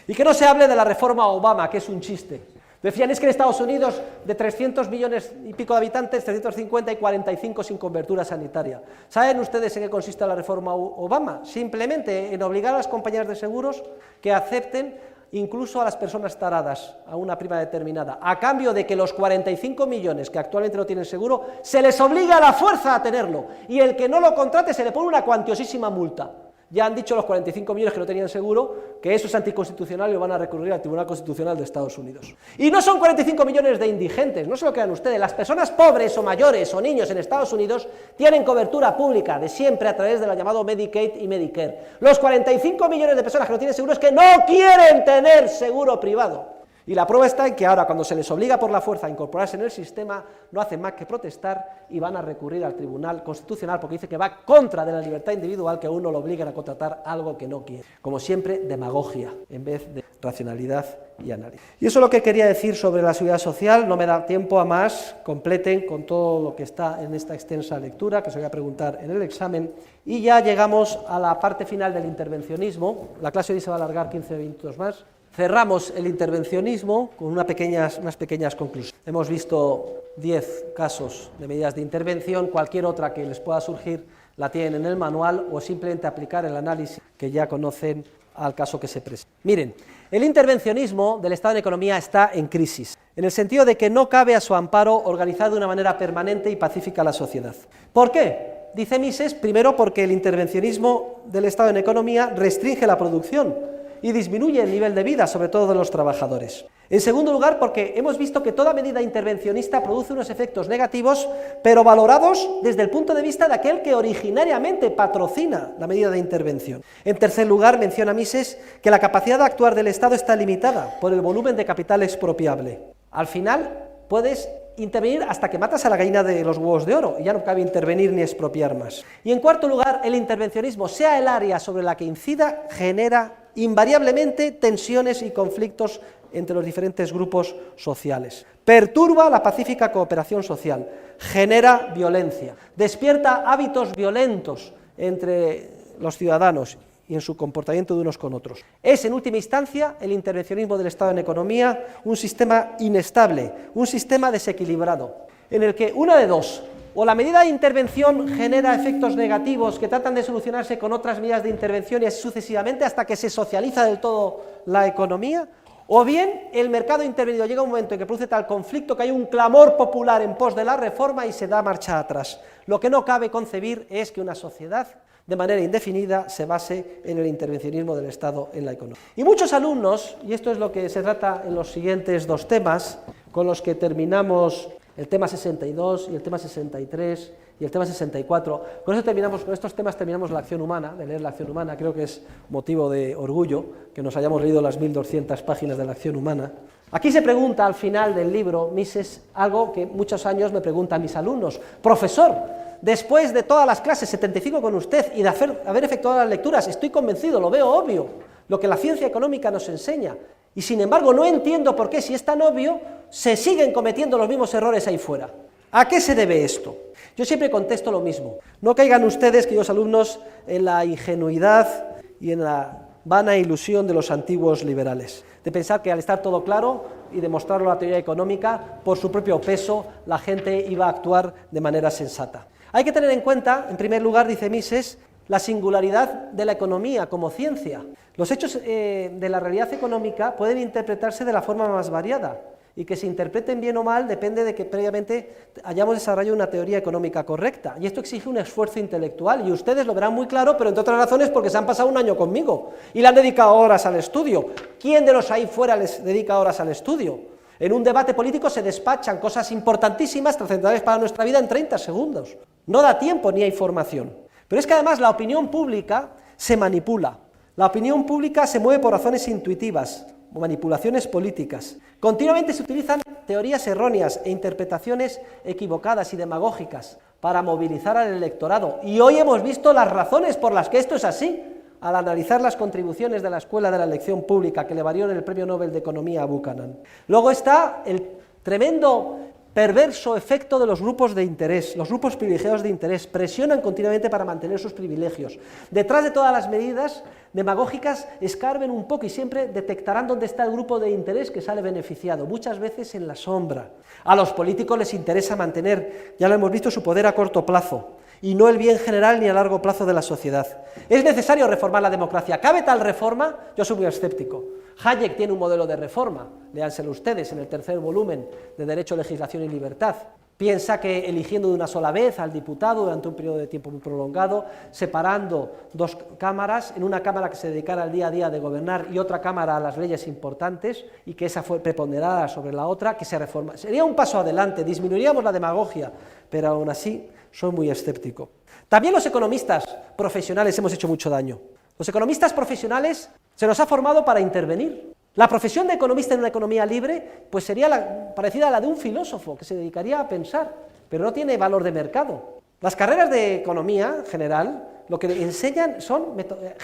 Y que no se hable de la reforma Obama, que es un chiste. Decían, es que en Estados Unidos, de 300 millones y pico de habitantes, 350 y 45 sin cobertura sanitaria. ¿Saben ustedes en qué consiste la reforma Obama? Simplemente en obligar a las compañías de seguros que acepten incluso a las personas taradas, a una prima determinada, a cambio de que los 45 millones que actualmente no tienen seguro, se les obliga a la fuerza a tenerlo, y el que no lo contrate se le pone una cuantiosísima multa. Ya han dicho los 45 millones que no tenían seguro que eso es anticonstitucional y lo van a recurrir al Tribunal Constitucional de Estados Unidos. Y no son 45 millones de indigentes, no se lo crean ustedes, las personas pobres o mayores o niños en Estados Unidos tienen cobertura pública de siempre a través de lo llamado Medicaid y Medicare. Los 45 millones de personas que no tienen seguro es que no quieren tener seguro privado. Y la prueba está en que ahora, cuando se les obliga por la fuerza a incorporarse en el sistema, no hacen más que protestar y van a recurrir al Tribunal Constitucional porque dice que va contra de la libertad individual que a uno lo obliguen a contratar algo que no quiere. Como siempre, demagogia en vez de racionalidad y análisis. Y eso es lo que quería decir sobre la seguridad social. No me da tiempo a más. Completen con todo lo que está en esta extensa lectura, que se voy a preguntar en el examen. Y ya llegamos a la parte final del intervencionismo. La clase hoy se va a alargar 15 minutos más. Cerramos el intervencionismo con unas pequeñas conclusiones. Hemos visto 10 casos de medidas de intervención, cualquier otra que les pueda surgir la tienen en el manual o simplemente aplicar el análisis que ya conocen al caso que se presenta. Miren, el intervencionismo del Estado en economía está en crisis, en el sentido de que no cabe a su amparo organizar de una manera permanente y pacífica la sociedad. ¿Por qué? Dice Mises, primero porque el intervencionismo del Estado en economía restringe la producción y disminuye el nivel de vida, sobre todo de los trabajadores. En segundo lugar, porque hemos visto que toda medida intervencionista produce unos efectos negativos, pero valorados desde el punto de vista de aquel que originariamente patrocina la medida de intervención. En tercer lugar, menciona Mises que la capacidad de actuar del Estado está limitada por el volumen de capital expropiable. Al final, puedes intervenir hasta que matas a la gallina de los huevos de oro, y ya no cabe intervenir ni expropiar más. Y en cuarto lugar, el intervencionismo, sea el área sobre la que incida, genera invariablemente tensiones y conflictos entre los diferentes grupos sociales. Perturba la pacífica cooperación social, genera violencia, despierta hábitos violentos entre los ciudadanos y en su comportamiento de unos con otros. Es, en última instancia, el intervencionismo del Estado en economía un sistema inestable, un sistema desequilibrado, en el que una de dos: o la medida de intervención genera efectos negativos que tratan de solucionarse con otras medidas de intervención y así sucesivamente hasta que se socializa del todo la economía, o bien el mercado intervenido llega un momento en que produce tal conflicto que hay un clamor popular en pos de la reforma y se da marcha atrás. Lo que no cabe concebir es que una sociedad de manera indefinida se base en el intervencionismo del Estado en la economía. Y muchos alumnos, y esto es lo que se trata en los siguientes dos temas, con los que terminamos el tema 62 y el tema 63 y el tema 64. Con estos temas terminamos la acción humana, de leer la acción humana. Creo que es motivo de orgullo que nos hayamos leído las 1200 páginas de la acción humana. Aquí se pregunta al final del libro Mises algo que muchos años me preguntan mis alumnos: profesor, después de todas las clases, 75 con usted, y de haber efectuado las lecturas, estoy convencido, lo veo obvio, lo que la ciencia económica nos enseña. Y sin embargo no entiendo por qué, si es tan obvio, se siguen cometiendo los mismos errores ahí fuera. ¿A qué se debe esto? Yo siempre contesto lo mismo. No caigan ustedes, queridos alumnos, en la ingenuidad y en la vana ilusión de los antiguos liberales, de pensar que al estar todo claro y demostrarlo la teoría económica, por su propio peso, la gente iba a actuar de manera sensata. Hay que tener en cuenta, en primer lugar, dice Mises, la singularidad de la economía como ciencia. Los hechos de la realidad económica pueden interpretarse de la forma más variada, y que se interpreten bien o mal depende de que previamente hayamos desarrollado una teoría económica correcta, y esto exige un esfuerzo intelectual, y ustedes lo verán muy claro, pero entre otras razones porque se han pasado un año conmigo, y le han dedicado horas al estudio. ¿Quién de los ahí fuera les dedica horas al estudio? En un debate político se despachan cosas importantísimas, trascendentales para nuestra vida en 30 segundos. No da tiempo ni hay formación. Pero es que además la opinión pública se manipula. La opinión pública se mueve por razones intuitivas, o manipulaciones políticas. Continuamente se utilizan teorías erróneas e interpretaciones equivocadas y demagógicas para movilizar al electorado. Y hoy hemos visto las razones por las que esto es así, al analizar las contribuciones de la Escuela de la Elección Pública que le valieron el Premio Nobel de Economía a Buchanan. Luego está el tremendo perverso efecto de los grupos de interés. Los grupos privilegiados de interés presionan continuamente para mantener sus privilegios. Detrás de todas las medidas demagógicas escarben un poco y siempre detectarán dónde está el grupo de interés que sale beneficiado, muchas veces en la sombra. A los políticos les interesa mantener, ya lo hemos visto, su poder a corto plazo, y no el bien general ni a largo plazo de la sociedad. Es necesario reformar la democracia. ¿Cabe tal reforma? Yo soy muy escéptico. Hayek tiene un modelo de reforma, léanselo ustedes en el tercer volumen de Derecho, Legislación y Libertad. Piensa que eligiendo de una sola vez al diputado durante un periodo de tiempo muy prolongado, separando dos cámaras, en una cámara que se dedicara al día a día de gobernar y otra cámara a las leyes importantes, y que esa preponderara sobre la otra, que se reforma. Sería un paso adelante, disminuiríamos la demagogia, pero aún así soy muy escéptico. También los economistas profesionales hemos hecho mucho daño. Los economistas profesionales se nos ha formado para intervenir. La profesión de economista en una economía libre pues sería parecida a la de un filósofo que se dedicaría a pensar, pero no tiene valor de mercado. Las carreras de economía en general lo que enseñan son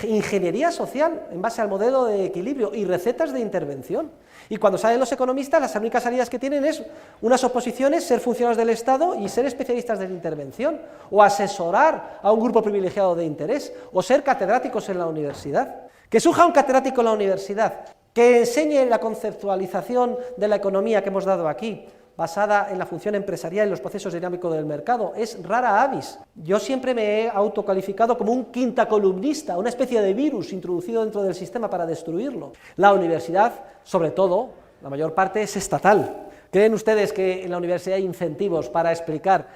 ingeniería social en base al modelo de equilibrio y recetas de intervención. Y cuando salen los economistas, las únicas salidas que tienen es unas oposiciones, ser funcionarios del Estado y ser especialistas de la intervención, o asesorar a un grupo privilegiado de interés, o ser catedráticos en la universidad. Que surja un catedrático en la universidad que enseñe la conceptualización de la economía que hemos dado aquí, basada en la función empresarial y los procesos dinámicos del mercado, es rara avis. Yo siempre me he autocalificado como un quintacolumnista, una especie de virus introducido dentro del sistema para destruirlo. La universidad, sobre todo, la mayor parte es estatal. ¿Creen ustedes que en la universidad hay incentivos para explicar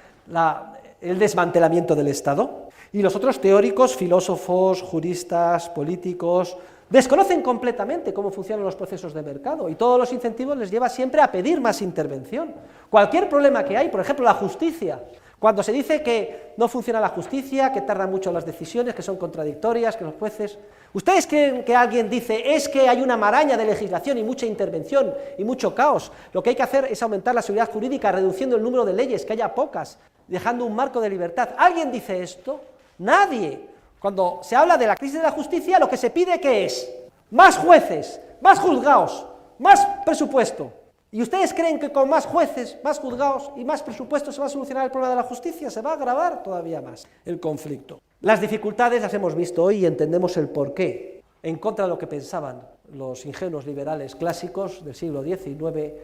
el desmantelamiento del Estado? Y los otros teóricos, filósofos, juristas, políticos, desconocen completamente cómo funcionan los procesos de mercado y todos los incentivos les lleva siempre a pedir más intervención. Cualquier problema que hay, por ejemplo, la justicia, cuando se dice que no funciona la justicia, que tardan mucho las decisiones, que son contradictorias, que los jueces... ¿Ustedes creen que alguien dice es que hay una maraña de legislación y mucha intervención y mucho caos? Lo que hay que hacer es aumentar la seguridad jurídica, reduciendo el número de leyes, que haya pocas, dejando un marco de libertad. ¿Alguien dice esto? Nadie. Cuando se habla de la crisis de la justicia, lo que se pide ¿qué es? Más jueces, más juzgados, más presupuesto. ¿Y ustedes creen que con más jueces, más juzgados y más presupuesto se va a solucionar el problema de la justicia? Se va a agravar todavía más el conflicto. Las dificultades las hemos visto hoy y entendemos el porqué. En contra de lo que pensaban los ingenuos liberales clásicos del siglo XIX,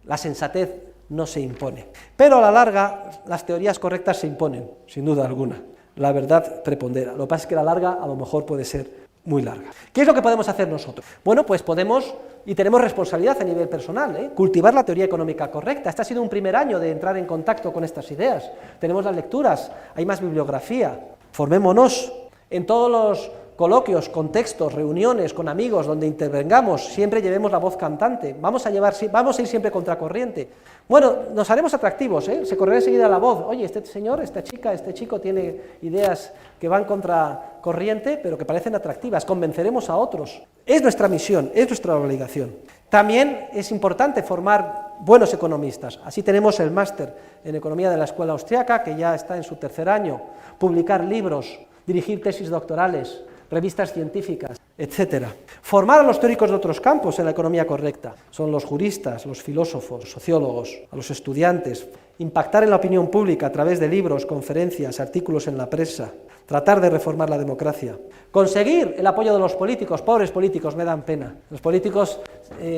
la sensatez no se impone. Pero a la larga, las teorías correctas se imponen, sin duda alguna. La verdad prepondera. Lo que pasa es que la larga a lo mejor puede ser muy larga. ¿Qué es lo que podemos hacer nosotros? Bueno, pues podemos, y tenemos responsabilidad a nivel personal, cultivar la teoría económica correcta. Este ha sido un primer año de entrar en contacto con estas ideas. Tenemos las lecturas, hay más bibliografía. Formémonos en todos los coloquios, contextos, reuniones con amigos donde intervengamos, siempre llevemos la voz cantante, vamos a ir siempre contracorriente. Bueno, nos haremos atractivos, se correrá enseguida la voz, oye, este señor, esta chica, este chico tiene ideas que van contracorriente, pero que parecen atractivas, convenceremos a otros. Es nuestra misión, es nuestra obligación. También es importante formar buenos economistas, así tenemos el máster en Economía de la Escuela Austriaca, que ya está en su tercer año, publicar libros, dirigir tesis doctorales, revistas científicas, etc. Formar a los teóricos de otros campos en la economía correcta, son los juristas, los filósofos, los sociólogos, a los estudiantes, impactar en la opinión pública a través de libros, conferencias, artículos en la prensa, tratar de reformar la democracia, conseguir el apoyo de los políticos, pobres políticos, me dan pena. Los políticos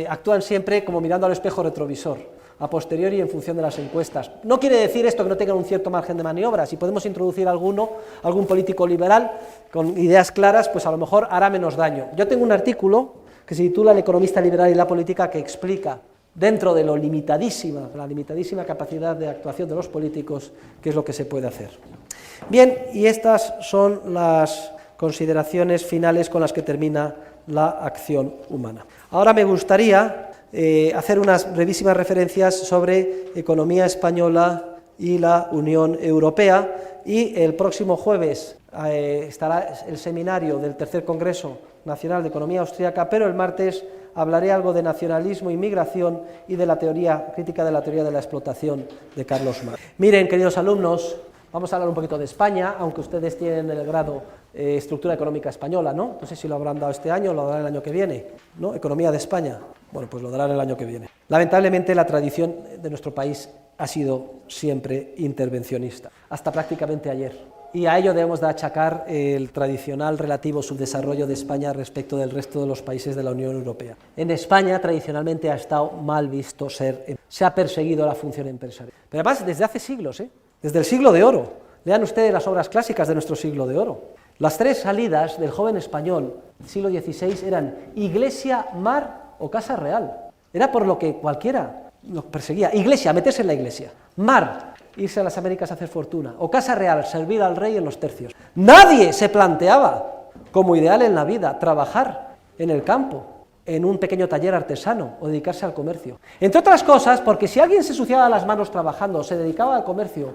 actúan siempre como mirando al espejo retrovisor, a posteriori en función de las encuestas. No quiere decir esto que no tengan un cierto margen de maniobra. Si podemos introducir algún político liberal con ideas claras, pues a lo mejor hará menos daño. Yo tengo un artículo que se titula El economista liberal y la política, que explica, dentro de la limitadísima capacidad de actuación de los políticos, qué es lo que se puede hacer. Bien, y estas son las consideraciones finales con las que termina la acción humana. Ahora me gustaría hacer unas brevísimas referencias sobre economía española y la Unión Europea, y el próximo jueves estará el seminario del tercer Congreso Nacional de Economía Austriaca, pero el martes hablaré algo de nacionalismo, inmigración y de la crítica de la teoría de la explotación de Carlos Marx. Miren, queridos alumnos, vamos a hablar un poquito de España, aunque ustedes tienen el grado Estructura Económica Española, ¿no? No sé si lo habrán dado este año o lo darán el año que viene, ¿no? Economía de España. Bueno, pues lo darán el año que viene. Lamentablemente la tradición de nuestro país ha sido siempre intervencionista, hasta prácticamente ayer. Y a ello debemos de achacar el tradicional relativo subdesarrollo de España respecto del resto de los países de la Unión Europea. En España tradicionalmente ha estado mal visto se ha perseguido la función empresarial. Pero además desde hace siglos, desde el siglo de oro. Lean ustedes las obras clásicas de nuestro siglo de oro. Las tres salidas del joven español del siglo XVI eran iglesia, mar o casa real. Era por lo que cualquiera lo perseguía. Iglesia, meterse en la iglesia. Mar, irse a las Américas a hacer fortuna. O casa real, servir al rey en los tercios. Nadie se planteaba como ideal en la vida trabajar en el campo, en un pequeño taller artesano o dedicarse al comercio. Entre otras cosas, porque si alguien se ensuciaba las manos trabajando o se dedicaba al comercio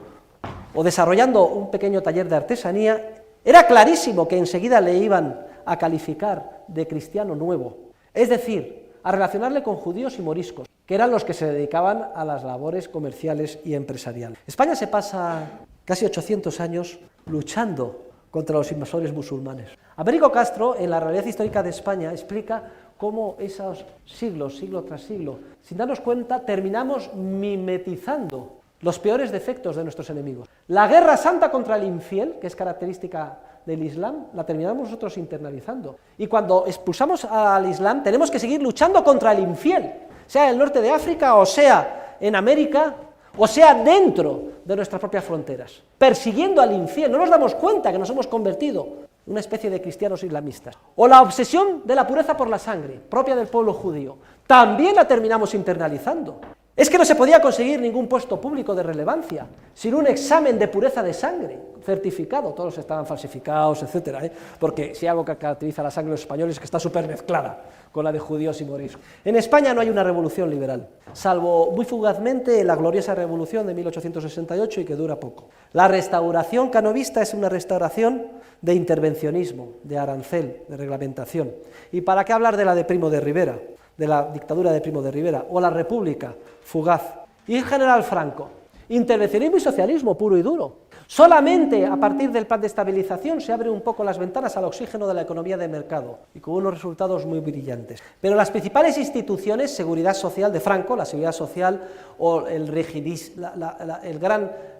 o desarrollando un pequeño taller de artesanía, era clarísimo que enseguida le iban a calificar de cristiano nuevo, es decir, a relacionarle con judíos y moriscos, que eran los que se dedicaban a las labores comerciales y empresariales. España se pasa casi 800 años luchando contra los invasores musulmanes. Américo Castro, en la realidad histórica de España, explica cómo esos siglos, siglo tras siglo, sin darnos cuenta, terminamos mimetizando los peores defectos de nuestros enemigos. La guerra santa contra el infiel, que es característica del Islam, la terminamos nosotros internalizando. Y cuando expulsamos al Islam, tenemos que seguir luchando contra el infiel, sea en el norte de África, o sea en América, o sea dentro de nuestras propias fronteras, persiguiendo al infiel. No nos damos cuenta que nos hemos convertido en una especie de cristianos islamistas. O la obsesión de la pureza por la sangre, propia del pueblo judío, también la terminamos internalizando. Es que no se podía conseguir ningún puesto público de relevancia sin un examen de pureza de sangre certificado. Todos estaban falsificados, etcétera, porque si algo que caracteriza a la sangre de los españoles es que está súper mezclada con la de judíos y moriscos. En España no hay una revolución liberal, salvo muy fugazmente la gloriosa revolución de 1868 y que dura poco. La restauración canovista es una restauración de intervencionismo, de arancel, de reglamentación. ¿Y para qué hablar de la de Primo de Rivera? De la dictadura de Primo de Rivera, o la República, fugaz. Y el general Franco, intervencionismo y socialismo puro y duro. Solamente a partir del plan de estabilización se abren un poco las ventanas al oxígeno de la economía de mercado, y con unos resultados muy brillantes. Pero las principales instituciones, seguridad social de Franco, la seguridad social o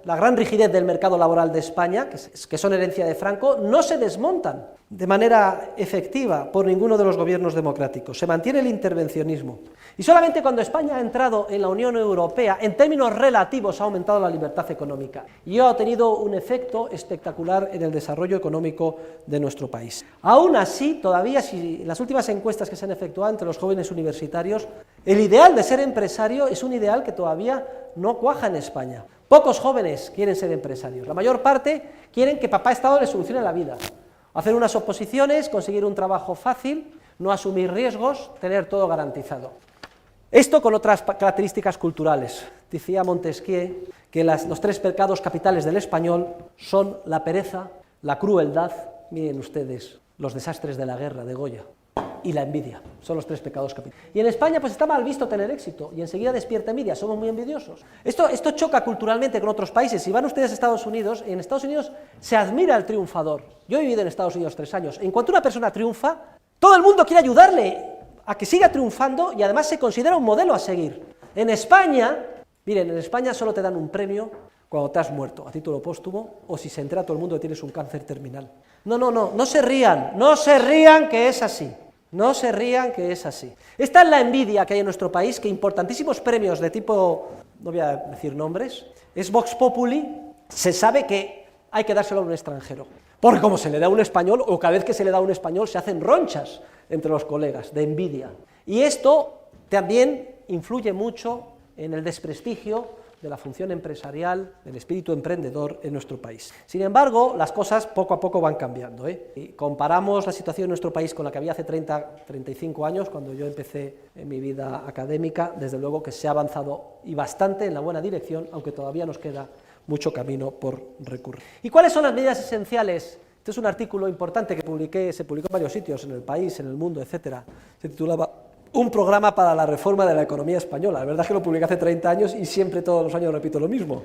la gran rigidez del mercado laboral de España, que son herencia de Franco, no se desmontan de manera efectiva por ninguno de los gobiernos democráticos. Se mantiene el intervencionismo. Y solamente cuando España ha entrado en la Unión Europea, en términos relativos, ha aumentado la libertad económica. Y ello ha tenido un efecto espectacular en el desarrollo económico de nuestro país. Aún así, todavía, si en las últimas encuestas que se han efectuado entre los jóvenes universitarios, el ideal de ser empresario es un ideal que todavía no cuaja en España. Pocos jóvenes quieren ser empresarios. La mayor parte quieren que papá Estado les solucione la vida. Hacer unas oposiciones, conseguir un trabajo fácil, no asumir riesgos, tener todo garantizado. Esto con otras características culturales. Decía Montesquieu que los tres pecados capitales del español son la pereza, la crueldad, miren ustedes, los desastres de la guerra de Goya, y la envidia. Son los tres pecados capitales. Y en España pues está mal visto tener éxito, y enseguida despierta envidia, somos muy envidiosos. Esto choca culturalmente con otros países. Si van ustedes a Estados Unidos, en Estados Unidos se admira al triunfador. Yo he vivido en Estados Unidos 3 años. En cuanto una persona triunfa, todo el mundo quiere ayudarle a que siga triunfando y además se considera un modelo a seguir. En España, miren, en España solo te dan un premio cuando te has muerto, a título póstumo, o si se entera todo el mundo que tienes un cáncer terminal. No se rían que es así. No se rían que es así. Esta es la envidia que hay en nuestro país, que importantísimos premios de tipo, no voy a decir nombres, es Vox Populi, se sabe que hay que dárselo a un extranjero. Porque como se le da a un español, o cada vez que se le da a un español, se hacen ronchas entre los colegas, de envidia. Y esto también influye mucho en el desprestigio de la función empresarial, del espíritu emprendedor en nuestro país. Sin embargo, las cosas poco a poco van cambiando. Y comparamos la situación en nuestro país con la que había hace 35 años, cuando yo empecé en mi vida académica, desde luego que se ha avanzado y bastante en la buena dirección, aunque todavía nos queda mucho camino por recurrir. ¿Y cuáles son las medidas esenciales? Este es un artículo importante que se publicó en varios sitios, en El País, en El Mundo, etcétera. Se titulaba Un programa para la reforma de la economía española. La verdad es que lo publiqué hace 30 años y siempre todos los años repito lo mismo.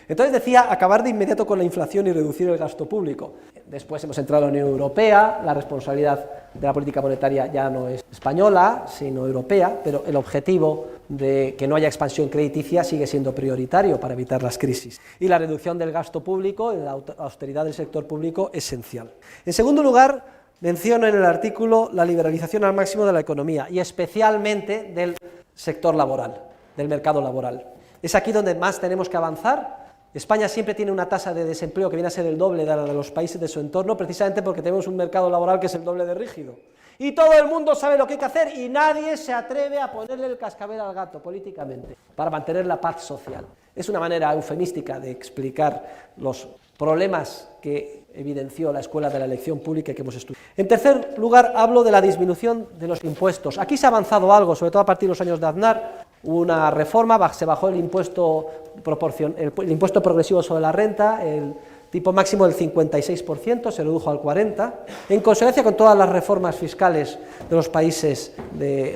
Entonces decía, acabar de inmediato con la inflación y reducir el gasto público. Después hemos entrado en la Unión Europea, la responsabilidad de la política monetaria ya no es española, sino europea, pero el objetivo de que no haya expansión crediticia sigue siendo prioritario para evitar las crisis. Y la reducción del gasto público y la austeridad del sector público esencial. En segundo lugar, menciono en el artículo la liberalización al máximo de la economía y especialmente del sector laboral, del mercado laboral. Es aquí donde más tenemos que avanzar España siempre tiene una tasa de desempleo que viene a ser el doble de la de los países de su entorno, precisamente porque tenemos un mercado laboral que es el doble de rígido. Y todo el mundo sabe lo que hay que hacer y nadie se atreve a ponerle el cascabel al gato políticamente para mantener la paz social. Es una manera eufemística de explicar los problemas que evidenció la Escuela de la Elección Pública que hemos estudiado. En tercer lugar, hablo de la disminución de los impuestos. Aquí se ha avanzado algo, sobre todo a partir de los años de Aznar, una reforma, se bajó el impuesto progresivo sobre la renta, el tipo máximo del 56%, se redujo al 40%, en consonancia con todas las reformas fiscales de los países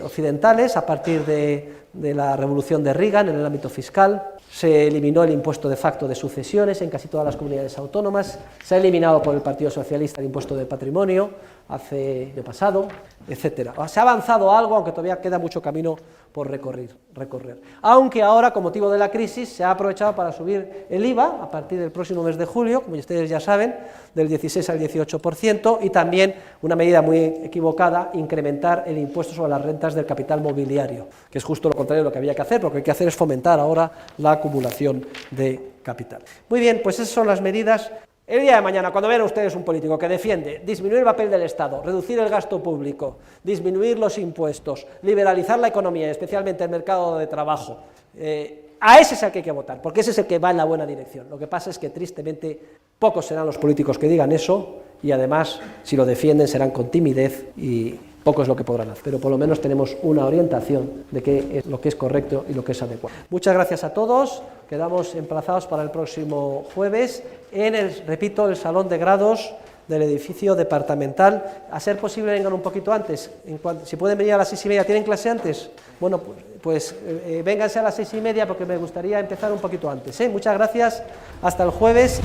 occidentales, a partir de la revolución de Reagan en el ámbito fiscal. Se eliminó el impuesto de facto de sucesiones en casi todas las comunidades autónomas, se ha eliminado por el Partido Socialista el impuesto de patrimonio hace de pasado, etcétera. Se ha avanzado algo, aunque todavía queda mucho camino por recorrer. Aunque ahora, con motivo de la crisis, se ha aprovechado para subir el IVA a partir del próximo mes de julio, como ustedes ya saben, del 16 al 18%, y también, una medida muy equivocada, incrementar el impuesto sobre las rentas del capital mobiliario, que es justo lo contrario de lo que había que hacer, porque lo que hay que hacer es fomentar ahora la acumulación de capital. Muy bien, pues esas son las medidas. El día de mañana, cuando vean ustedes un político que defiende disminuir el papel del Estado, reducir el gasto público, disminuir los impuestos, liberalizar la economía, especialmente el mercado de trabajo, a ese es el que hay que votar, porque ese es el que va en la buena dirección. Lo que pasa es que, tristemente, pocos serán los políticos que digan eso, y además, si lo defienden, serán con timidez y poco es lo que podrán hacer, pero por lo menos tenemos una orientación de qué es lo que es correcto y lo que es adecuado. Muchas gracias a todos, quedamos emplazados para el próximo jueves en repito, el salón de grados del edificio departamental. A ser posible vengan un poquito antes, si pueden venir a las 6:30, ¿tienen clase antes? Bueno, pues vénganse a las 6:30 porque me gustaría empezar un poquito antes, ¿eh? Muchas gracias, hasta el jueves.